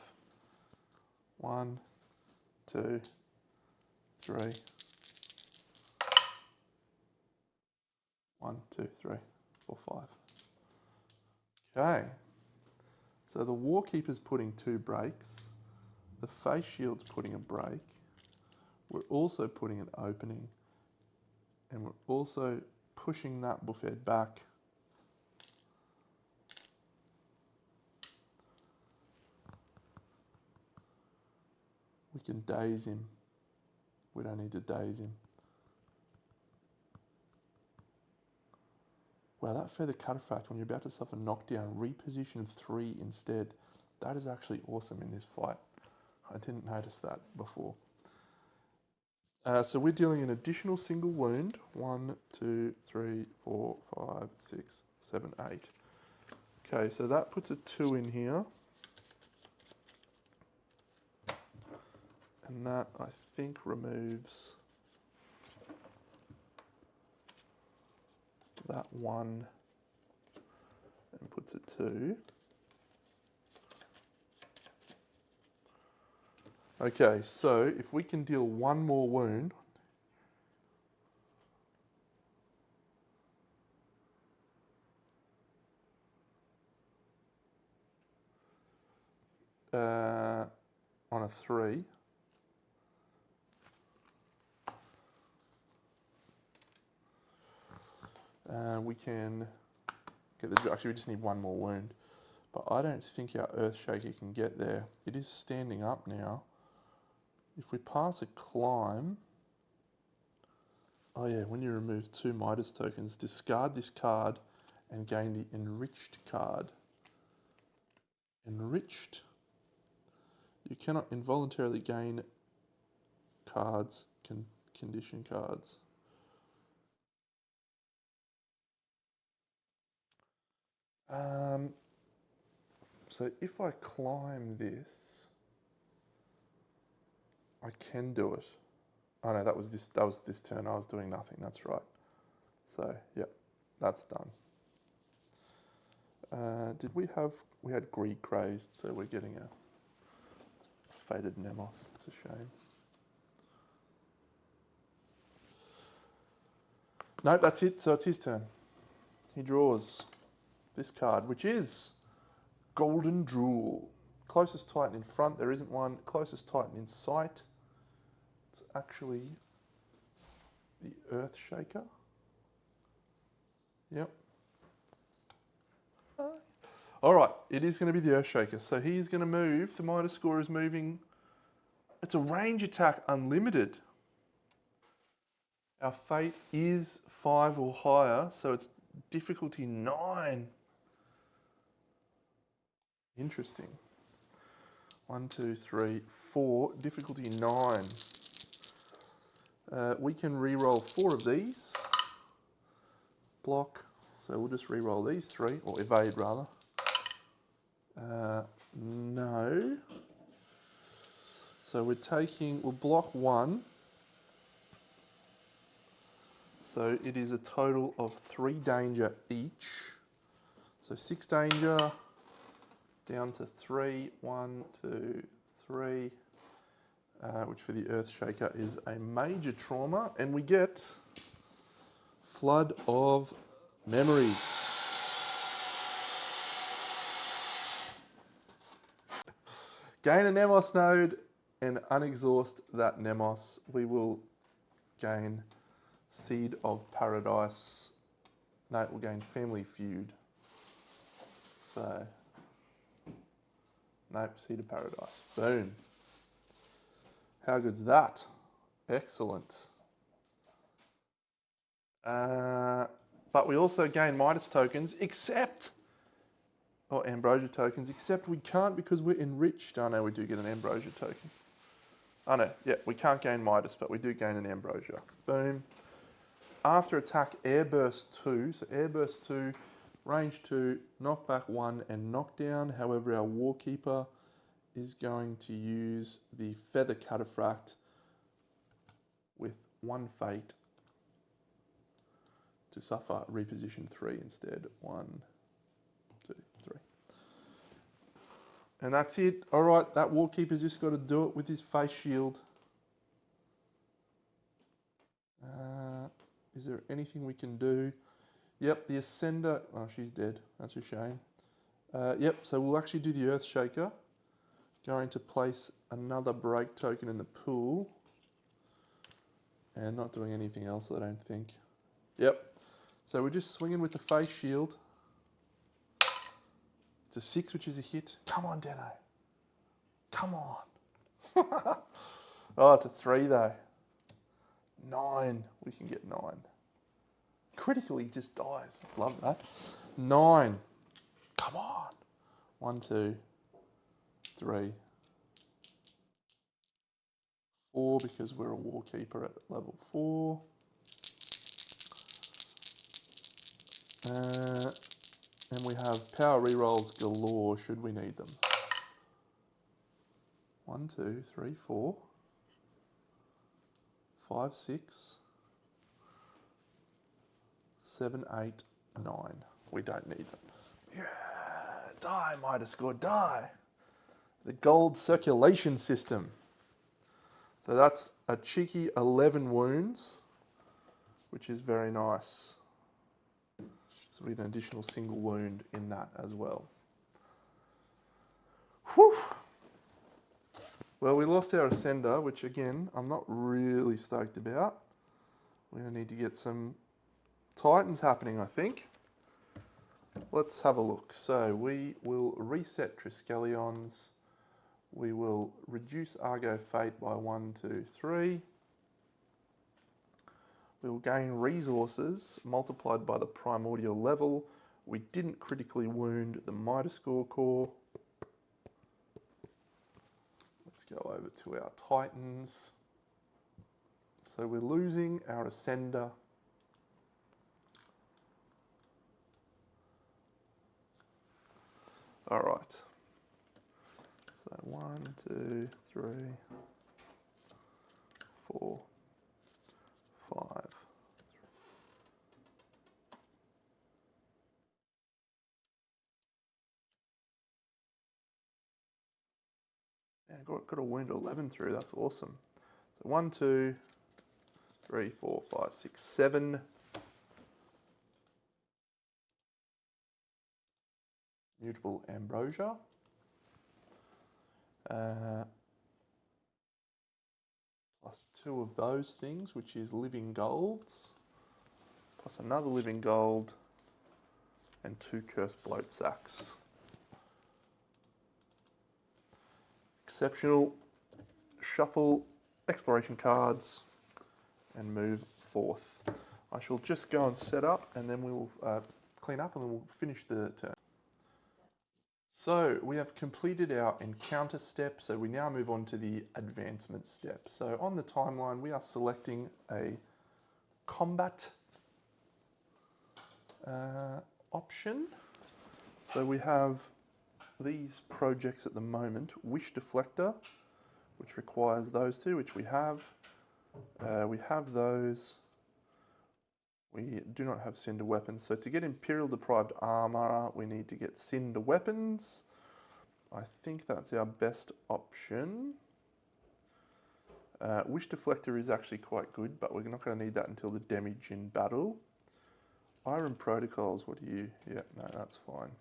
1, 2, 3. 1, 2, 3, 4, 5. Okay. So the Warkeeper's putting 2 breaks. The face shield's putting a break. We're also putting an opening. And we're also pushing that buffhead back. We can daze him. We don't need to daze him. Wow, that feather cataphract, when you're about to suffer knockdown, reposition 3 instead. That is actually awesome in this fight. I didn't notice that before. So we're dealing an additional single wound. 1, 2, 3, 4, 5, 6, 7, 8. Okay, so that puts a 2 in here. And that, I think, removes that 1 and puts a 2. Okay, so if we can deal 1 more wound, on a 3, we can get the... Actually, we just need 1 more wound. But I don't think our Earthshaker can get there. It is standing up now. If we pass a climb... Oh yeah, when you remove 2 Midas tokens, discard this card and gain the Enriched card. Enriched. You cannot involuntarily gain cards, condition cards. So if I climb this, I can do it. Oh no, that was this turn. I was doing nothing. That's right. So yep, that's done. We had Greed Crazed, so we're getting a Fated Nemos. It's a shame. No, that's it. So it's his turn. He draws this card, which is Golden Drool. Closest Titan in front, there isn't one. Closest Titan in sight, it's actually the Earthshaker. Yep. All right, it is going to be the Earthshaker. So he is going to move. The Midas score is moving. It's a range attack unlimited. Our fate is 5 or higher, so it's difficulty 9. Interesting. 1, 2, 3, 4. Difficulty 9. We can re-roll 4 of these. Block. So we'll just re-roll these 3, or evade rather. No. So we'll block 1. So it is a total of 3 danger each. So 6 danger, down to 3. 1, 2, 3. Which for the Earthshaker is a major trauma. And we get Flood of Memories. Gain a Nemos node and unexhaust that Nemos. We will gain Seed of Paradise. No, we'll gain Family Feud. So, nope, Seed of Paradise. Boom. How good's that? Excellent. But we also gain Midas tokens, or Ambrosia tokens, except we can't because we're enriched. Oh no, we do get an Ambrosia token. Oh no, yeah, we can't gain Midas, but we do gain an Ambrosia. Boom. After attack, Airburst 2. So Airburst 2, range 2, knockback 1 and knockdown. However, our Warkeeper is going to use the Feather Cataphract with 1 fate to suffer reposition 3 instead. 1, 2, 3. And that's it. All right, that Warkeeper's just got to do it with his face shield. Is there anything we can do? Yep, the Ascender. Oh, she's dead. That's a shame. Yep, so we'll actually do the Earthshaker. Going to place another break token in the pool. And not doing anything else, I don't think. Yep. So we're just swinging with the face shield. It's a 6, which is a hit. Come on, Deno. Come on. Oh, it's a 3 though. 9. We can get 9. Critically just dies. Love that. 9. Come on. 1, 2, 3, 4, because we're a war keeper at level 4. And we have power rerolls galore should we need them. 1, 2, 3, 4, 5, 6, 7, 8, 9. We don't need them. Yeah, die, Midas Score, die. The gold circulation system. So that's a cheeky 11 wounds, which is very nice. So we get an additional single wound in that as well. Whew. Well, we lost our Ascender, which again, I'm not really stoked about. We're going to need to get some Titans happening, I think. Let's have a look. So we will reset Triskelions. We will reduce Argo Fate by 1, 2, 3. We will gain resources multiplied by the primordial level. We didn't critically wound the Midas Score core. Let's go over to our Titans. So we're losing our Ascender. All right. So 1, 2, 3, 4, 5. Yeah, got a wound 11 through. That's awesome. So 1, 2, 3, 4, 5, 6, 7. Mutable Ambrosia. Plus 2 of those things, which is living golds. Plus another living gold. And 2 cursed bloat sacks. Exceptional. Shuffle exploration cards and move forth. I shall just go and set up and then we will clean up and then we'll finish the turn. So we have completed our encounter step, so we now move on to the advancement step. So on the timeline we are selecting a combat option. So we have these projects at the moment. Wish Deflector, which requires those two, which we have. We have those. We do not have Cinder Weapons. So to get Imperial Deprived Armor, we need to get Cinder Weapons. I think that's our best option. Wish Deflector is actually quite good, but we're not going to need that until the damage in battle. Iron Protocols, what do you... Yeah, no, that's fine.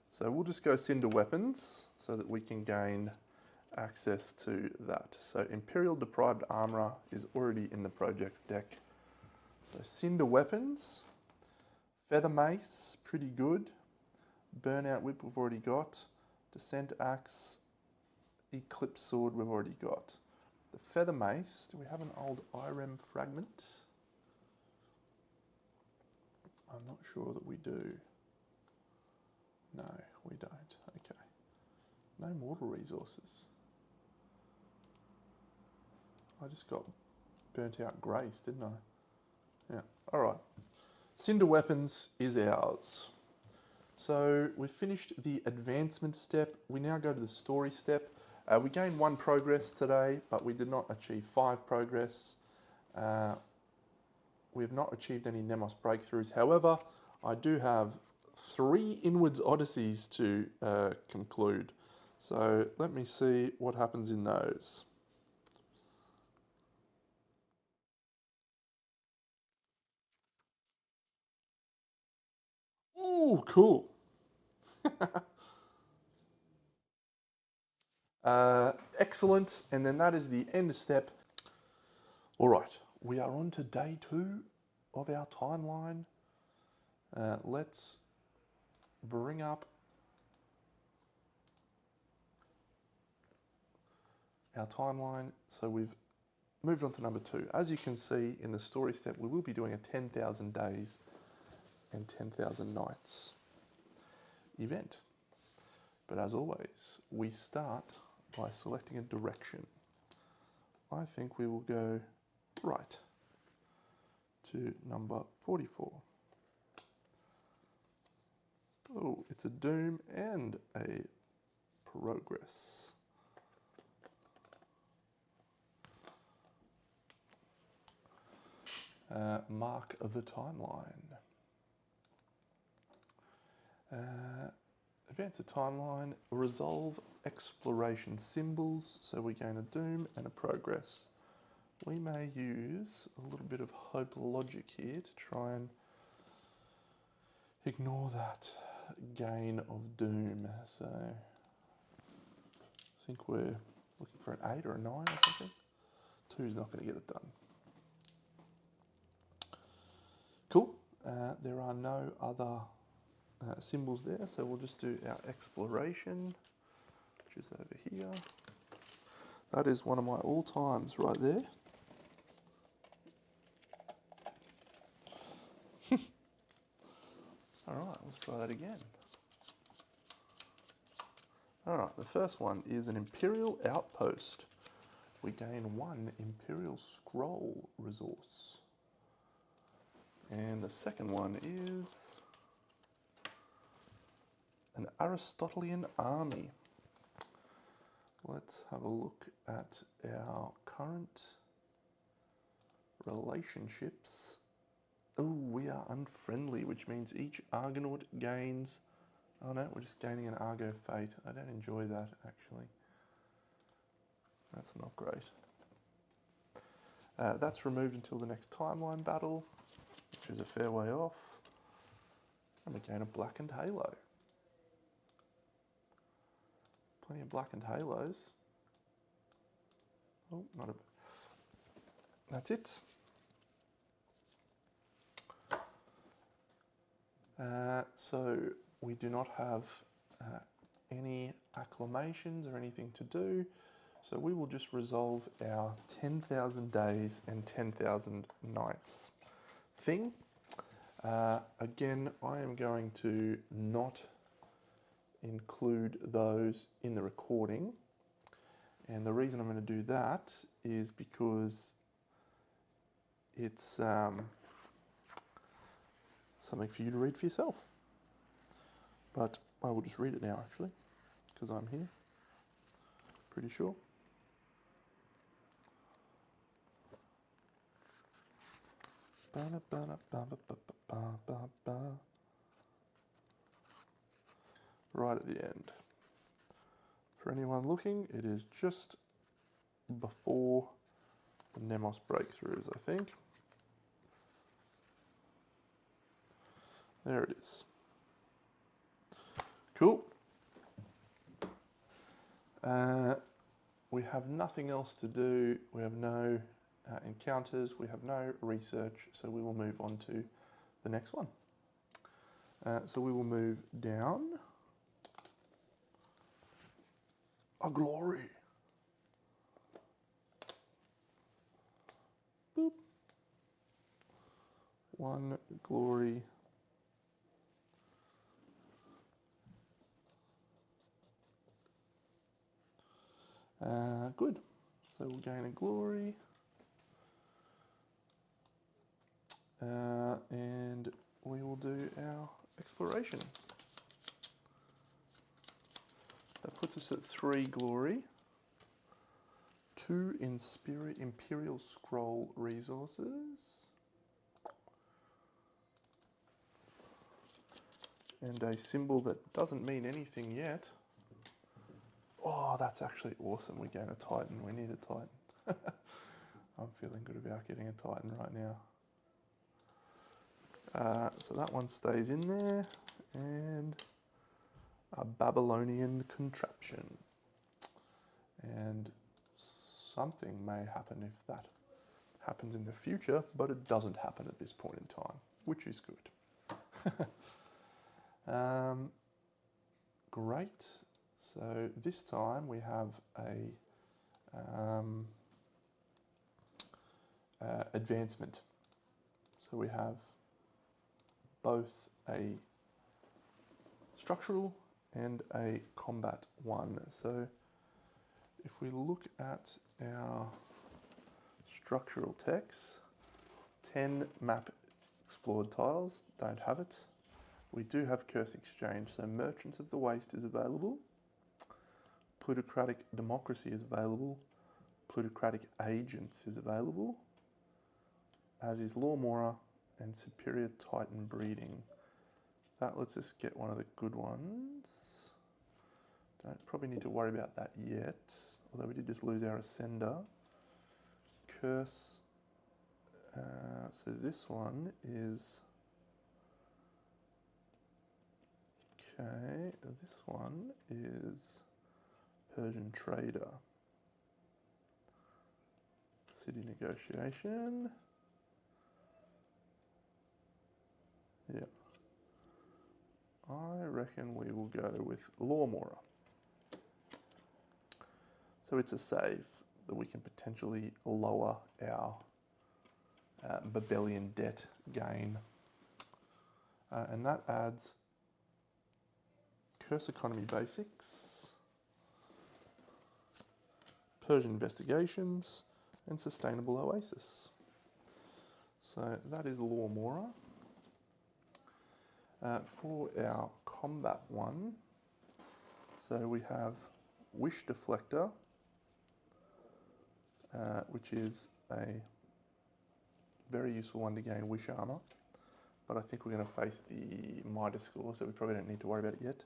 So we'll just go Cinder Weapons so that we can gain access to that. So Imperial Deprived Armor is already in the projects deck. So Cinder Weapons, Feather Mace, pretty good. Burnout Whip we've already got. Descent Axe, Eclipse Sword we've already got. The Feather Mace, do we have an old Irem fragment? I'm not sure that we do. No, we don't. Okay. No mortal resources. I just got burnt out grace, didn't I? Yeah, all right. Cinder Weapons is ours. So we've finished the advancement step. We now go to the story step. We gained 1 progress today, but we did not achieve 5 progress. We have not achieved any Nemos breakthroughs. However, I do have 3 Inwards Odysseys to conclude. So let me see what happens in those. Ooh, cool. Excellent, and then that is the end step. All right, we are on to day 2 of our timeline. Let's bring up our timeline. So we've moved on to number 2. As you can see in the story step, we will be doing a 10,000 days and 10,000 nights event. But as always, we start by selecting a direction. I think we will go right to number 44. Oh, it's a doom and a progress. Mark the timeline. Advance the timeline, resolve exploration symbols. So we're going to doom and a progress. We may use a little bit of hope logic here to try and ignore that gain of doom. So I think we're looking for an 8 or a 9 or something. 2 is not going to get it done. Cool. There are no other symbols there, so we'll just do our exploration, which is over here. That is one of my all-times right there. All right, let's try that again. All right, the first one is an Imperial Outpost. We gain 1 Imperial Scroll resource. And the second one is an Aristotelian army. Let's have a look at our current relationships. Oh, we are unfriendly, which means each Argonaut gains... Oh no, we're just gaining an Argo Fate. I don't enjoy that, actually. That's not great. That's removed until the next timeline battle, which is a fair way off. And we gain a Blackened Halo. Plenty of Blackened Halos. Oh, not a... That's it. So we do not have any acclamations or anything to do. So we will just resolve our 10,000 days and 10,000 nights thing. Again, I am going to not include those in the recording. And the reason I'm going to do that is because it's something for you to read for yourself. But I will just read it now, actually, because I'm here. Pretty sure. Right at the end. For anyone looking, it is just before the Nemos breakthroughs, I think. There it is. Cool. We have nothing else to do. We have no encounters. We have no research. So we will move on to the next one. So we will move down. A glory. Boop. 1 glory. Good. So we'll gain a glory. And we will do our exploration. That puts us at 3 glory. 2 Imperial Scroll resources. And a symbol that doesn't mean anything yet. Oh, that's actually awesome. We gain a Titan. We need a Titan. I'm feeling good about getting a Titan right now. So that one stays in there. And a Babylonian contraption. And something may happen if that happens in the future, but it doesn't happen at this point in time, which is good. Great. So this time we have a advancement. So we have both a structural and a combat one. So if we look at our structural techs, 10 map explored tiles, don't have it. We do have Curse Exchange, so Merchants of the Waste is available. Plutocratic Democracy is available. Plutocratic Agents is available, as is Law Mora and Superior Titan Breeding. That lets us get one of the good ones. Don't probably need to worry about that yet, although we did just lose our Ascender. Curse, so this one is, okay, this one is Persian Trader. City Negotiation. Yeah. I reckon we will go with Law Mora. So it's a save that we can potentially lower our Babylonian debt gain. And that adds Curse Economy Basics, Persian Investigations, and Sustainable Oasis. So that is Law Mora. For our combat one, so we have Wish Deflector, which is a very useful one to gain Wish Armor, but I think we're going to face the Midas score, so we probably don't need to worry about it yet.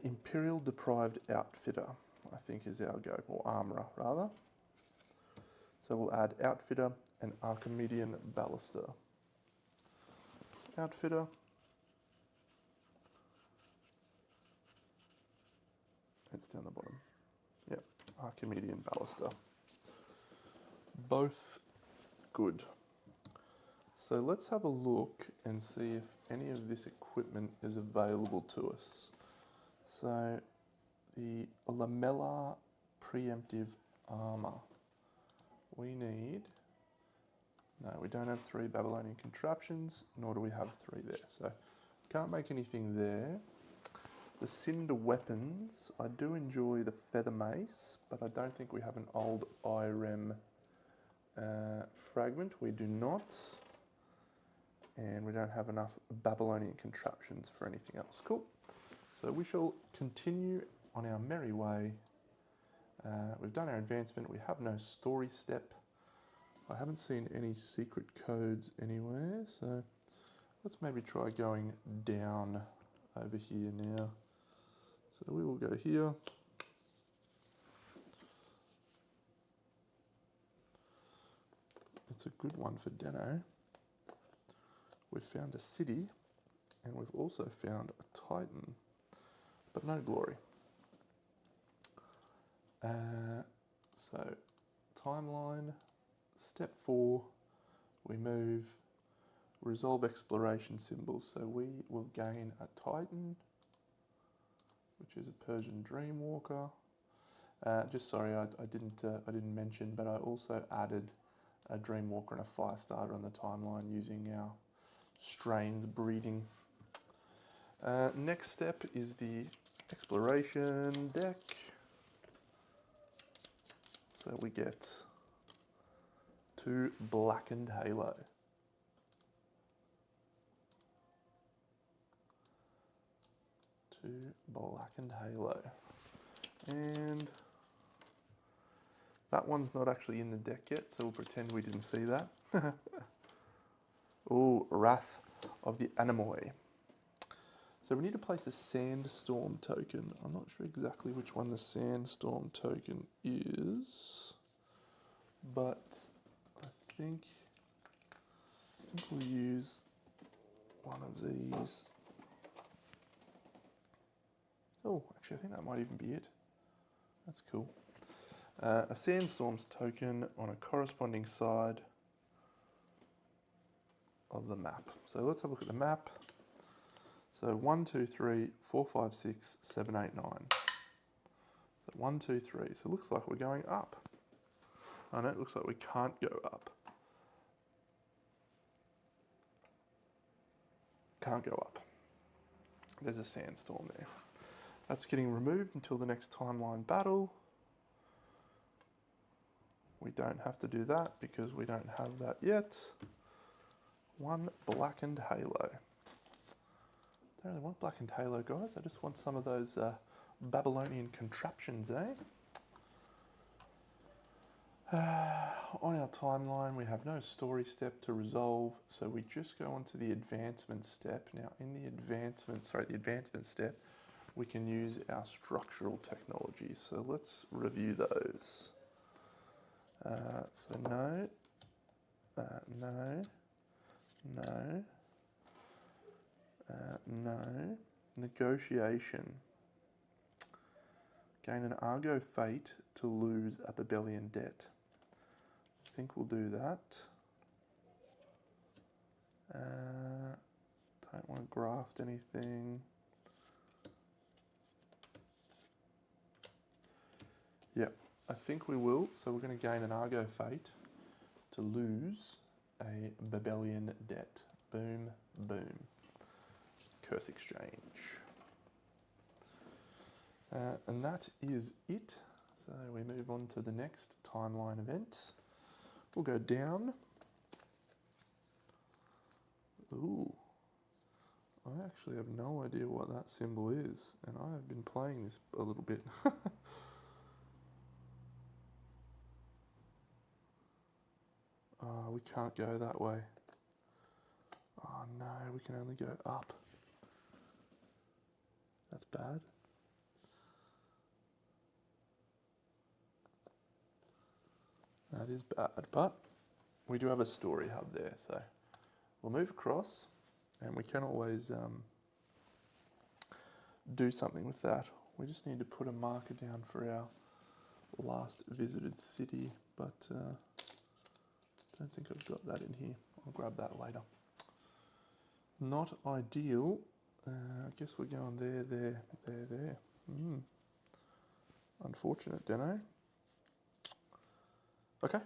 Imperial Deprived Outfitter, I think is our go, or Armourer rather. So we'll add Outfitter and Archimedean Baluster. Outfitter. It's down the bottom. Yep, Archimedean Baluster. Both good. So let's have a look and see if any of this equipment is available to us. So the Lamellar Preemptive Armor. We need, no, we don't have 3 Babylonian contraptions, nor do we have 3 there. So can't make anything there. The Cinder Weapons, I do enjoy the Feather Mace, but I don't think we have an old IREM fragment. We do not. And we don't have enough Babylonian contraptions for anything else. Cool. So we shall continue on our merry way. We've done our advancement. We have no story step. I haven't seen any secret codes anywhere, so let's maybe try going down over here now. So we will go here. It's a good one for Deno. We've found a city, and we've also found a Titan, but no glory. So timeline, step 4, we move, resolve exploration symbols. So we will gain a Titan, which is a Persian Dreamwalker. Just sorry, I didn't mention, but I also added a Dreamwalker and a Firestarter on the timeline using our strains breeding. Next step is the exploration deck. So we get 2 Blackened Halo. Blackened Halo. And that one's not actually in the deck yet, so we'll pretend we didn't see that. Oh, Wrath of the Anemoy. So we need to place a Sandstorm token. I'm not sure exactly which one the Sandstorm token is, but I think we'll use one of these. Oh, actually, I think that might even be it. That's cool. A Sandstorms token on a corresponding side of the map. So let's have a look at the map. So 1, 2, 3, 4, 5, 6, 7, 8, 9. So 1, 2, 3. So it looks like we're going up. Oh no, it looks like we can't go up. Can't go up. There's a sandstorm there. That's getting removed until the next timeline battle. We don't have to do that because we don't have that yet. One blackened halo. Don't really want blackened halo, guys. I just want some of those Babylonian contraptions, eh? On our timeline, we have no story step to resolve, so we just go on to the advancement step. Now, in the advancement step, we can use our structural technologies. So let's review those. So no, no, no, no. Negotiation. Gain an Argo fate to lose a Babylonian debt. I think we'll do that. Don't want to graft anything. Yep, I think we will. So we're going to gain an Argo fate to lose a Babylonian debt. Boom, boom. Curse exchange. And that is it. So we move on to the next timeline event. We'll go down. Ooh. I actually have no idea what that symbol is, and I have been playing this a little bit. We can't go that way. Oh no, we can only go up. That's bad. That is bad, but we do have a story hub there, so we'll move across, and we can always do something with that. We just need to put a marker down for our last visited city, but I don't think I've got that in here. I'll grab that later. Not ideal. I guess we're going there. Unfortunate, Deno. Okay.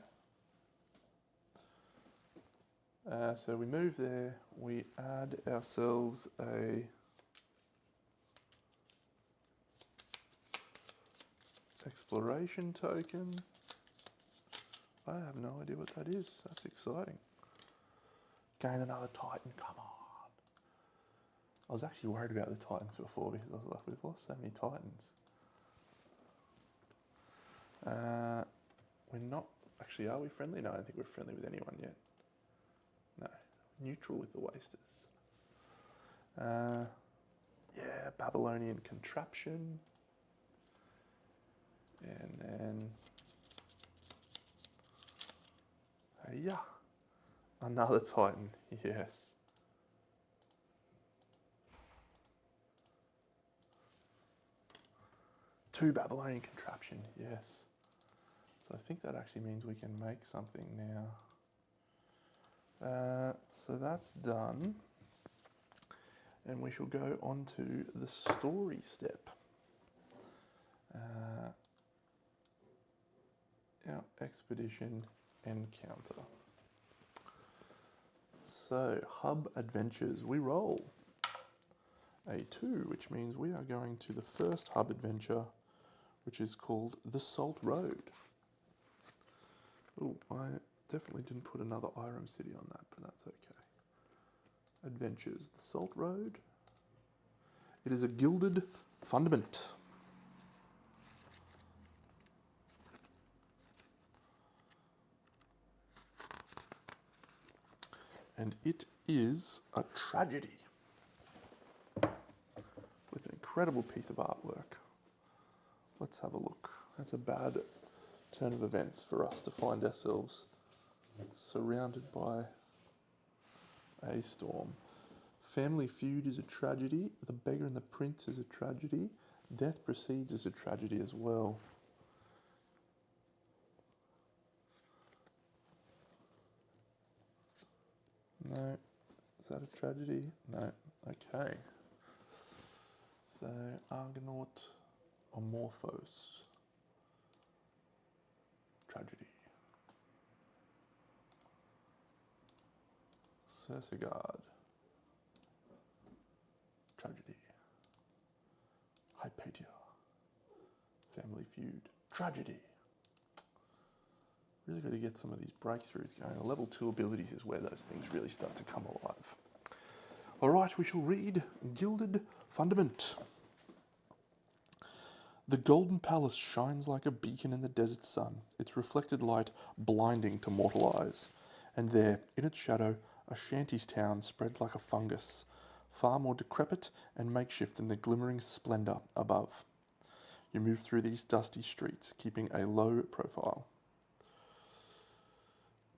So we move there, we add ourselves a exploration token. I have no idea what that is. That's exciting. Gain another Titan, come on. I was actually worried about the Titans before because I was like, we've lost so many Titans. We're not, actually, are we friendly? No, I don't think we're friendly with anyone yet. No, neutral with the Wasters. Yeah, Babylonian contraption. And then, yeah, another Titan, yes. Two Babylonian contraption, yes. So I think that actually means we can make something now. So that's done. And we shall go on to the story step. Our expedition encounter. So, hub adventures, we roll a 2, which means we are going to the first hub adventure, which is called the Salt Road. Oh, I definitely didn't put another Irem City on that, but that's okay. Adventures, the Salt Road. It is a gilded fundament. And it is a tragedy with an incredible piece of artwork. Let's have a look. That's a bad turn of events for us to find ourselves surrounded by a storm. Family feud is a tragedy. The beggar and the prince is a tragedy. Death proceeds is a tragedy as well. No, Is that a tragedy? No. Okay. So, Argonaut Amorphos. Tragedy. Cersegard. Tragedy. Hypatia. Family feud. Tragedy. Really got to get some of these breakthroughs going. The level 2 abilities is where those things really start to come alive. All right, we shall read Gilded Fundament. The golden palace shines like a beacon in the desert sun, its reflected light blinding to mortal eyes. And there, in its shadow, a shanty's town spread like a fungus, far more decrepit and makeshift than the glimmering splendour above. You move through these dusty streets, keeping a low profile.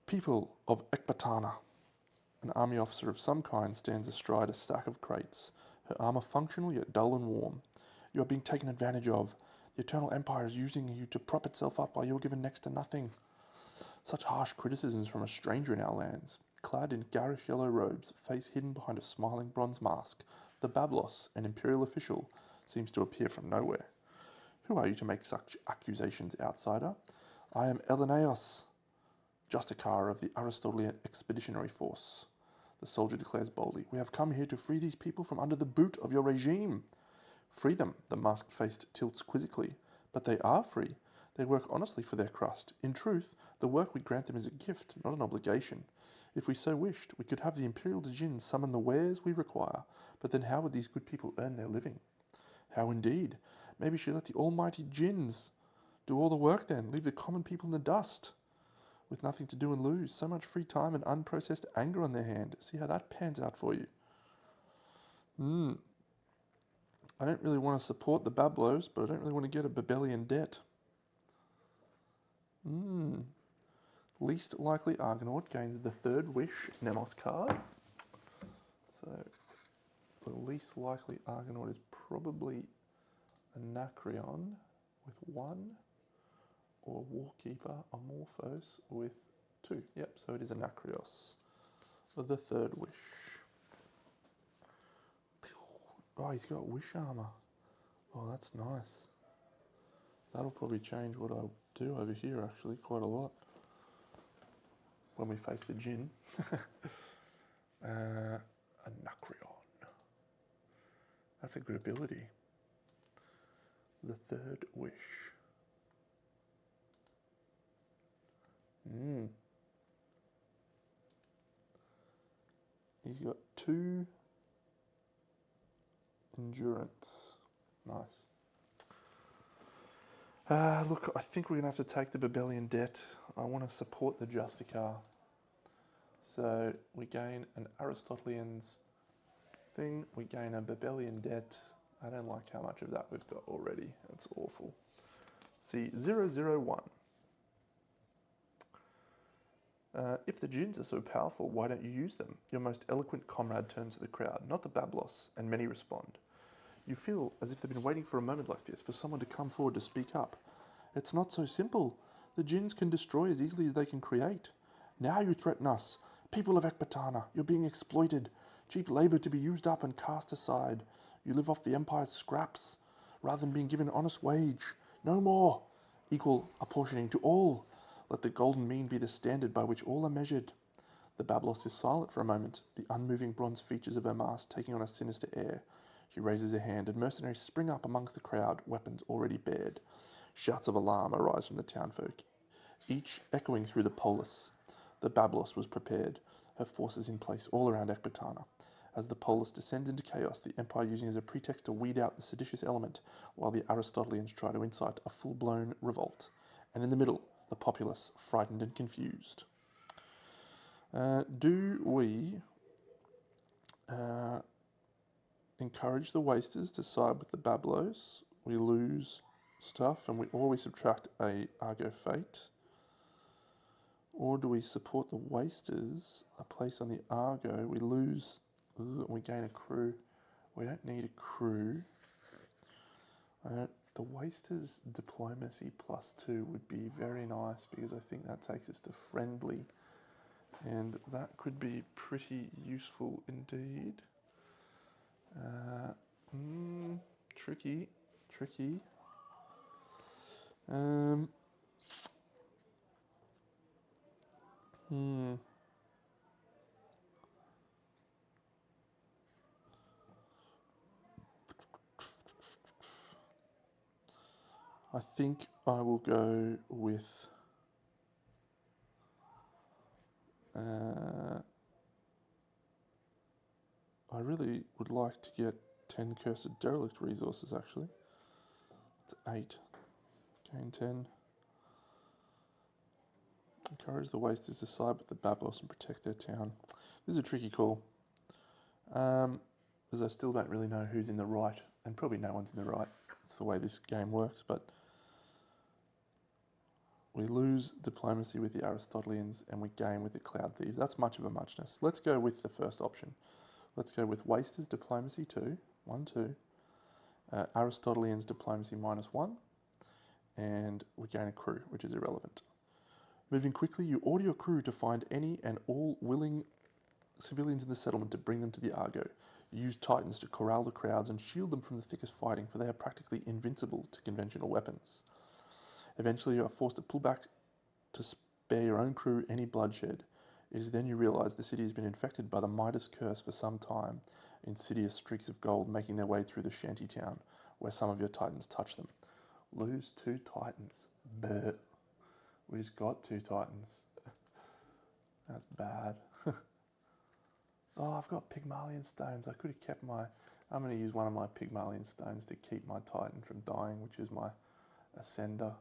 People of Ecbatana. An army officer of some kind stands astride a stack of crates, her armour functional yet dull and warm. You are being taken advantage of. The Eternal Empire is using you to prop itself up while you are given next to nothing. Such harsh criticisms from a stranger in our lands. Clad in garish yellow robes, face hidden behind a smiling bronze mask, the Bablos, an imperial official, seems to appear from nowhere. Who are you to make such accusations, outsider? I am Elenaeus, Justicar of the Aristotelian Expeditionary Force. The soldier declares boldly, we have come here to free these people from under the boot of your regime. Free them, the masked-faced tilts quizzically. But they are free. They work honestly for their crust. In truth, the work we grant them is a gift, not an obligation. If we so wished, we could have the Imperial Djinn summon the wares we require, but then how would these good people earn their living? How indeed? Maybe she let the almighty Djinns do all the work then, leave the common people in the dust, with nothing to do and lose, so much free time and unprocessed anger on their hand. See how that pans out for you. I don't really want to support the Bablos, but I don't really want to get a Babelian debt. Least likely Argonaut gains the third wish Nemos card. So the least likely Argonaut is probably Anacreon with 1, or Warkeeper Amorphos with 2. Yep, so it is Anacreos for the third wish. Oh, he's got wish armor. Oh, that's nice. That'll probably change what I do over here, actually, quite a lot. When we face the Djinn. Anacreon. That's a good ability. The third wish. He's got 2 endurance. Nice. Look, I think we're going to have to take the Babelian debt. I want to support the Justicar. So we gain an Aristotelian's thing. We gain a Babelian debt. I don't like how much of that we've got already. That's awful. See, 001. If the Djinns are so powerful, why don't you use them? Your most eloquent comrade turns to the crowd, not the Bablos, and many respond. You feel as if they've been waiting for a moment like this, for someone to come forward to speak up. It's not so simple. The Djinns can destroy as easily as they can create. Now you threaten us. People of Ecbatana, you're being exploited. Cheap labour to be used up and cast aside. You live off the Empire's scraps, rather than being given an honest wage. No more. Equal apportioning to all. Let the golden mean be the standard by which all are measured. The Bablos is silent for a moment, the unmoving bronze features of her mask taking on a sinister air. She raises her hand, and mercenaries spring up amongst the crowd, weapons already bared. Shouts of alarm arise from the townfolk, each echoing through the polis. The Bablos was prepared, her forces in place all around Ecbatana. As the polis descends into chaos, the Empire using as a pretext to weed out the seditious element, while the Aristotelians try to incite a full-blown revolt. And in the middle, the populace, frightened and confused. Do we encourage the Wasters to side with the Bablos? We lose stuff, and we subtract a Argo Fate. Or do we support the Wasters, a place on the Argo? We lose, and we gain a crew. We don't need a crew. The Wasters diplomacy +2 would be very nice, because I think that takes us to friendly. And that could be pretty useful indeed. Tricky, tricky. I think I will go with I really would like to get 10 cursed derelict resources actually. It's 8. Gain 10. Encourage the wasters to side with the Bablos and protect their town. This is a tricky call. Because I still don't really know who's in the right, and probably no one's in the right. That's the way this game works, but we lose diplomacy with the Aristotelians and we gain with the Cloud Thieves. That's much of a muchness. Let's go with the first option. Let's go with Wasters Diplomacy 2, 1, 2. Aristotelians Diplomacy -1. And we gain a crew, which is irrelevant. Moving quickly, you order your crew to find any and all willing civilians in the settlement to bring them to the Argo. You use Titans to corral the crowds and shield them from the thickest fighting, for they are practically invincible to conventional weapons. Eventually, you are forced to pull back to spare your own crew any bloodshed. It is then you realise the city has been infected by the Midas curse for some time, insidious streaks of gold making their way through the shanty town, where some of your Titans touch them. Lose 2 Titans. But we just got 2 Titans. That's bad. Oh, I've got Pygmalion stones. I could have kept my... I'm going to use one of my Pygmalion stones to keep my Titan from dying, which is my Ascender.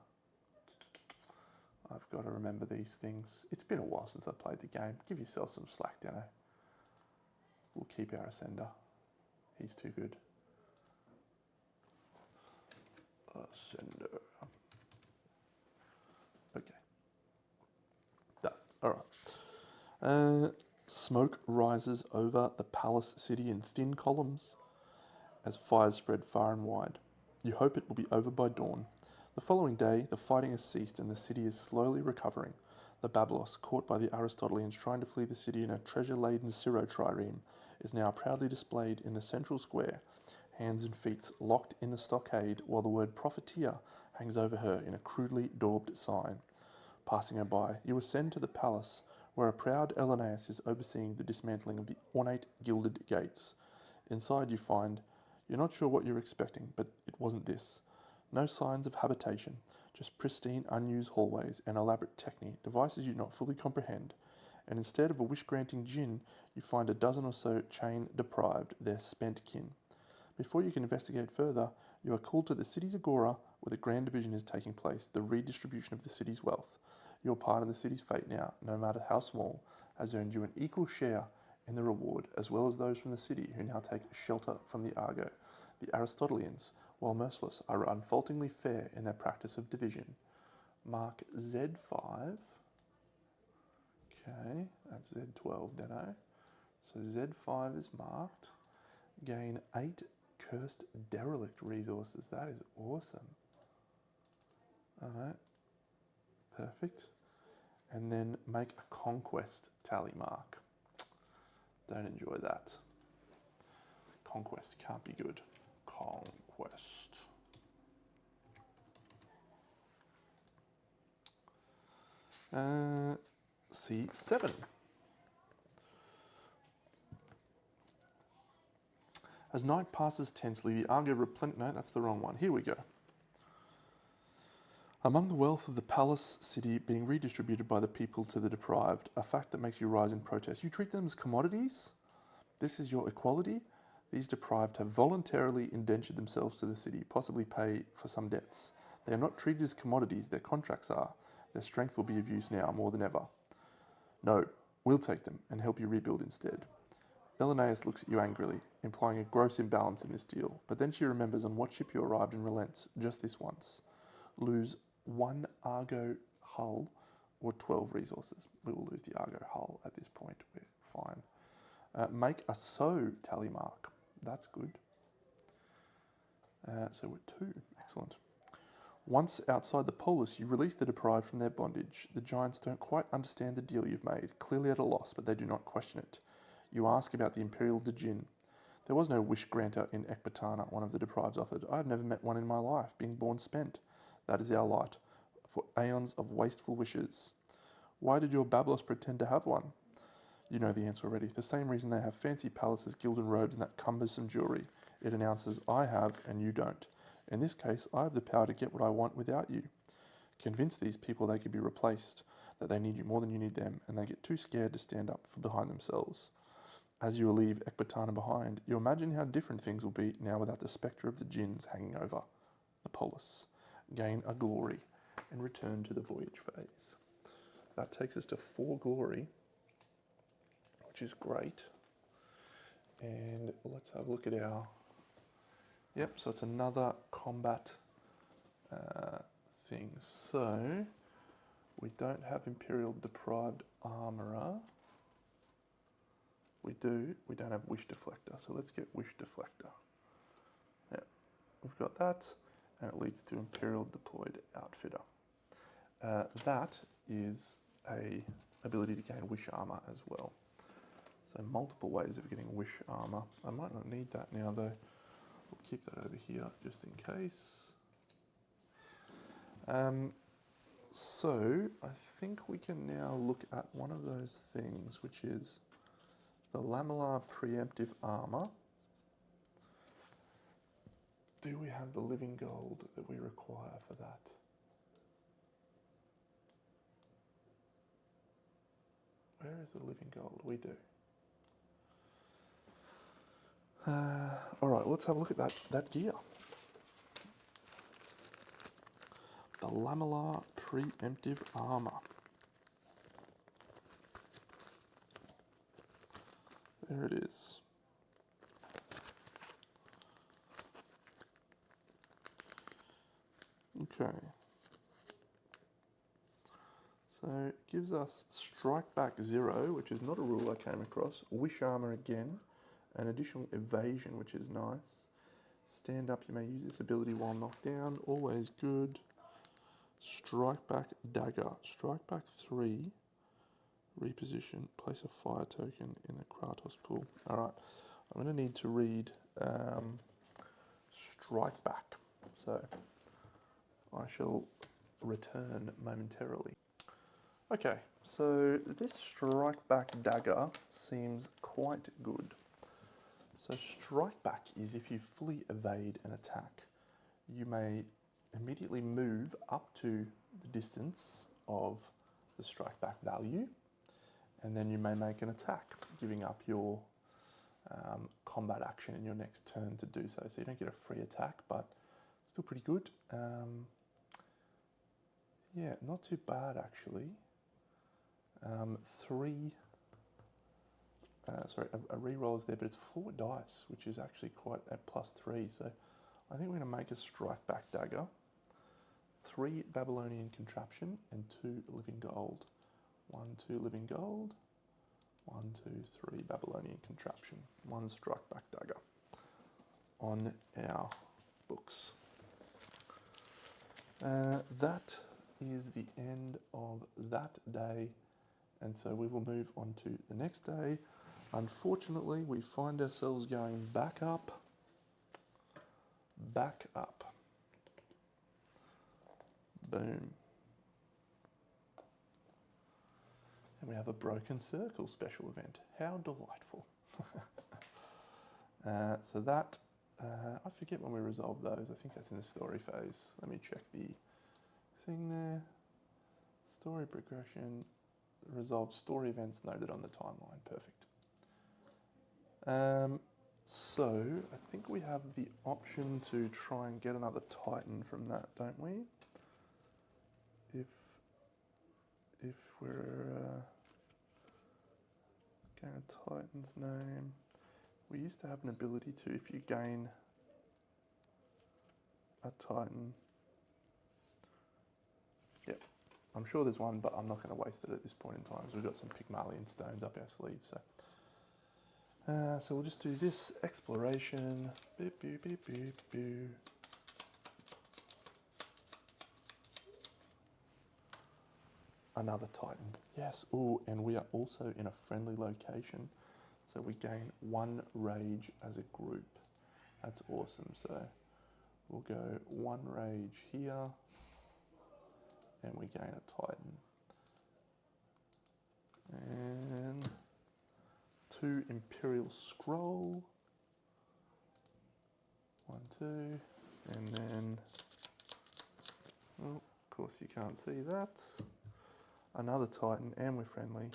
I've got to remember these things. It's been a while since I played the game. Give yourself some slack, Dano. We'll keep our Ascender. He's too good. Ascender. Okay. Done. Alright. Smoke rises over the palace city in thin columns as fires spread far and wide. You hope it will be over by dawn. The following day, the fighting has ceased and the city is slowly recovering. The Bablos, caught by the Aristotelians trying to flee the city in a treasure-laden Syro-trireme, is now proudly displayed in the central square, hands and feet locked in the stockade, while the word profiteer hangs over her in a crudely daubed sign. Passing her by, you ascend to the palace, where a proud Elanaeus is overseeing the dismantling of the ornate gilded gates. Inside you find, you're not sure what you're expecting, but it wasn't this. No signs of habitation, just pristine unused hallways and elaborate technique, devices you not fully comprehend. And instead of a wish-granting djinn, you find a dozen or so chain-deprived, their spent kin. Before you can investigate further, you are called to the city's agora, where the grand division is taking place, the redistribution of the city's wealth. Your part in the city's fate now, no matter how small, has earned you an equal share in the reward, as well as those from the city who now take shelter from the Argo. The Aristotelians, while merciless, are unfaultingly fair in their practice of division. Mark Z5. Okay, that's Z12, don't I? So Z5 is marked. Gain 8 cursed derelict resources. That is awesome. Alright. Perfect. And then make a conquest tally mark. Don't enjoy that. Conquest can't be good. Conquest. C7. As night passes tensely, the Argo no, that's the wrong one. Here we go. Among the wealth of the palace city being redistributed by the people to the deprived, a fact that makes you rise in protest. You treat them as commodities? This is your equality? These deprived have voluntarily indentured themselves to the city, possibly pay for some debts. They are not treated as commodities, their contracts are. Their strength will be of use now more than ever. No, we'll take them and help you rebuild instead. Elanaeus looks at you angrily, implying a gross imbalance in this deal, but then she remembers on what ship you arrived and relents, just this once. Lose 1 Argo hull or 12 resources. We will lose the Argo hull at this point, we're fine. Make a so tally mark. That's good. So we're 2, excellent. Once outside the polis, you release the deprived from their bondage. The giants don't quite understand the deal you've made, clearly at a loss, but they do not question it. You ask about the Imperial Djinn. There was no wish granter in Ecbatana, one of the deprived offered. I have never met one in my life, being born spent. That is our light, for aeons of wasteful wishes. Why did your Bablos pretend to have one? You know the answer already. The same reason they have fancy palaces, gilded robes, and that cumbersome jewellery. It announces, I have and you don't. In this case, I have the power to get what I want without you. Convince these people they could be replaced, that they need you more than you need them, and they get too scared to stand up for behind themselves. As you leave Ecbatana behind, you imagine how different things will be now without the spectre of the Djinns hanging over the polis. Gain a glory and return to the voyage phase. That takes us to 4 glory, which is great. And let's have a look at our... Yep, so it's another combat thing. So we don't have Imperial Deprived Armourer. We don't have Wish Deflector, so let's get Wish Deflector. Yeah, we've got that, and it leads to Imperial Deployed Outfitter. That is a ability to gain Wish Armor as well. So multiple ways of getting Wish Armor. I might not need that now though. We'll keep that over here just in case. So I think we can now look at one of those things, which is the Lamellar Preemptive Armor. Do we have the living gold that we require for that? Where is the living gold? We do. All right, let's have a look at that gear. The Lamellar Preemptive Armor. There it is. Okay. So it gives us Strike Back 0, which is not a rule I came across. Wish Armor again. An additional evasion, which is nice. Stand up, you may use this ability while knocked down. Always good. Strike Back Dagger. Strike Back 3. Reposition. Place a fire token in the Kratos pool. Alright, I'm going to need to read Strike Back. So I shall return momentarily. Okay, so this Strike Back Dagger seems quite good. So Strike Back is if you fully evade an attack, you may immediately move up to the distance of the Strike Back value, and then you may make an attack, giving up your combat action in your next turn to do so. So you don't get a free attack, but still pretty good. Yeah, not too bad actually. A reroll is there, but it's 4 dice, which is actually quite at +3. So I think we're going to make a Strike Back Dagger, 3 Babylonian Contraption, and 2 Living Gold. 1, 2 Living Gold, 1, 2, 3 Babylonian Contraption, 1 Strike Back Dagger on our books. That is the end of that day, and so we will move on to the next day. Unfortunately, we find ourselves going back up. Boom. And we have a Broken Circle special event. How delightful. So that, I forget when we resolve those. I think that's in the story phase. Let me check the thing there. Story progression, resolve story events noted on the timeline. Perfect. So I think we have the option to try and get another Titan from that, don't we? If we're gain a Titan's name, we used to have an ability to, if you gain a Titan. Yep, I'm sure there's one, but I'm not going to waste it at this point in time because we've got some Pygmalion stones up our sleeve. So we'll just do this exploration. Beep, beep, beep, beep, beep. another Titan. Yes, ooh, and we are also in a friendly location. So we gain 1 rage as a group. That's awesome. So we'll go 1 rage here, and we gain a Titan. And 2 Imperial Scroll. 1, 2, and then, oh, of course you can't see that. Another Titan, and we're friendly.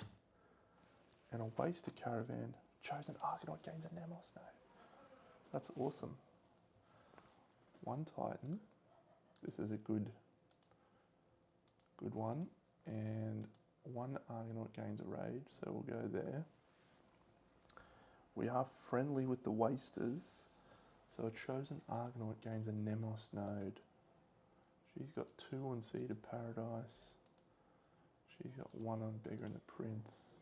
And a Wasted Caravan. Chosen Argonaut gains a Nemos node. That's awesome. 1 Titan. This is a good one. And 1 Argonaut gains a rage, so we'll go there. We are friendly with the Wasters, so a Chosen Argonaut gains a Nemos node. She's got 2 on Seeded Paradise. She's got 1 on Beggar and the Prince.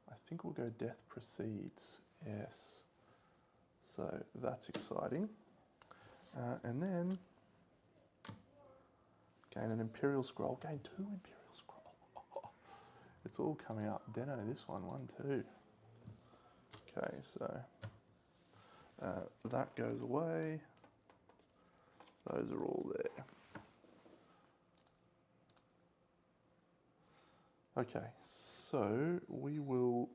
I think we'll go Death Precedes, yes. So that's exciting. And then gain an Imperial Scroll, gain 2 Imperial Scroll. Oh, it's all coming up. Deno, this one, 1, 2. Okay, so that goes away. Those are all there. Okay, so we will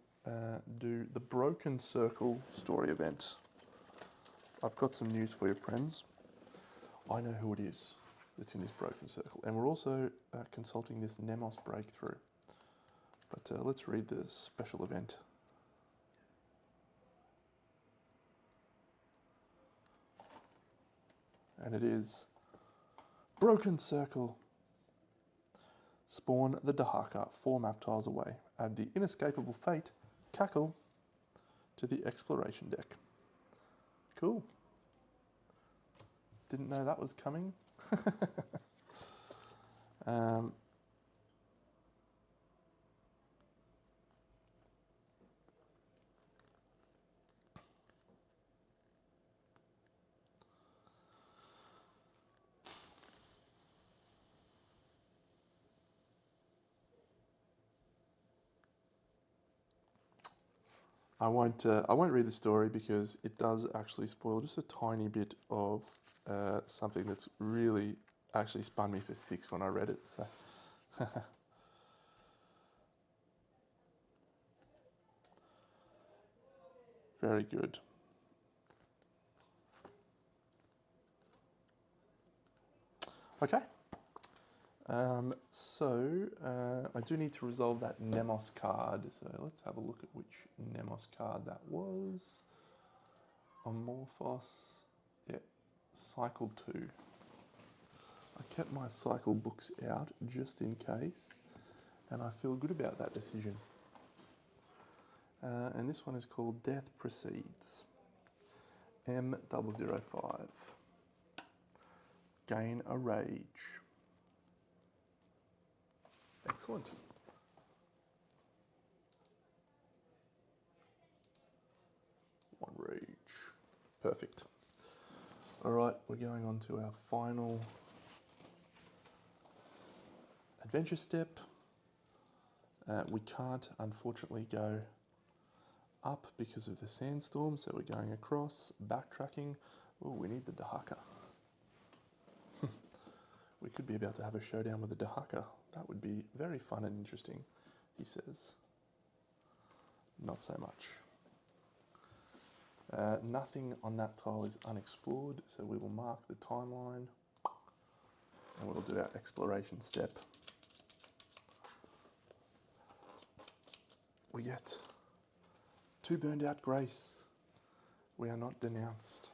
do the Broken Circle story event. I've got some news for you, friends. I know who it is that's in this Broken Circle, and we're also consulting this Nemos breakthrough. But let's read the special event. And it is Broken Circle. Spawn the Dahaka 4 map tiles away. Add the inescapable fate, Cackle, to the exploration deck. Cool. Didn't know that was coming. I won't read the story because it does actually spoil just a tiny bit of something that's really actually spun me for 6 when I read it. So. Very good. Okay. I do need to resolve that Nemos card. So let's have a look at which Nemos card that was. Amorphos. Yeah. Cycle 2. I kept my cycle books out just in case, and I feel good about that decision. And this one is called Death Precedes. M005. Gain a rage. Excellent. One rage. Perfect. All right, we're going on to our final adventure step. We can't, unfortunately, go up because of the sandstorm, so we're going across, backtracking. Oh, we need the Dahaka. We could be about to have a showdown with the Dahaka. That would be very fun and interesting, he says. Not so much. Nothing on that tile is unexplored, so we will mark the timeline and we'll do our exploration step. We get 2 burned out grace. We are not denounced.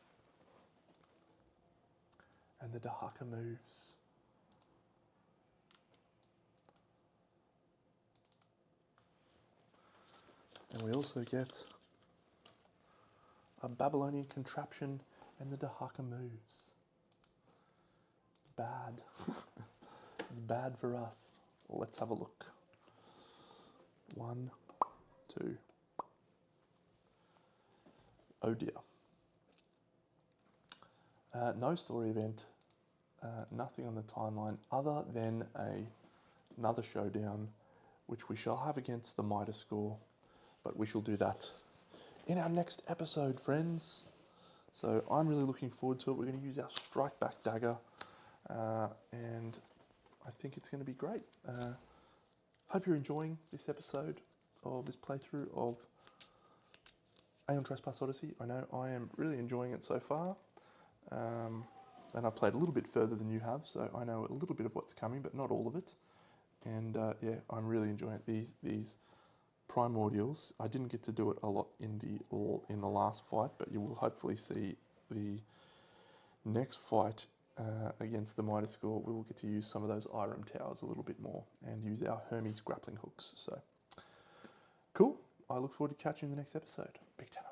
And the Dahaka moves. And we also get a Babylonian contraption, and the Dahaka moves. Bad. It's bad for us. Let's have a look. 1, 2. Oh dear. No story event. Nothing on the timeline other than a another showdown, which we shall have against the Mitre score, but we shall do that in our next episode, friends. So I'm really looking forward to it. We're going to use our strike back dagger, and I think it's going to be great. Hope you're enjoying this episode of this playthrough of Aeon Trespass Odyssey. I know I am really enjoying it so far, and I've played a little bit further than you have, so I know a little bit of what's coming, but not all of it. And yeah, I'm really enjoying it. These primordials. I didn't get to do it a lot in the last fight, but you will hopefully see the next fight against the Mitre score. We will get to use some of those Irem towers a little bit more and use our Hermes grappling hooks. So cool. I look forward to catching you in the next episode. Big 10.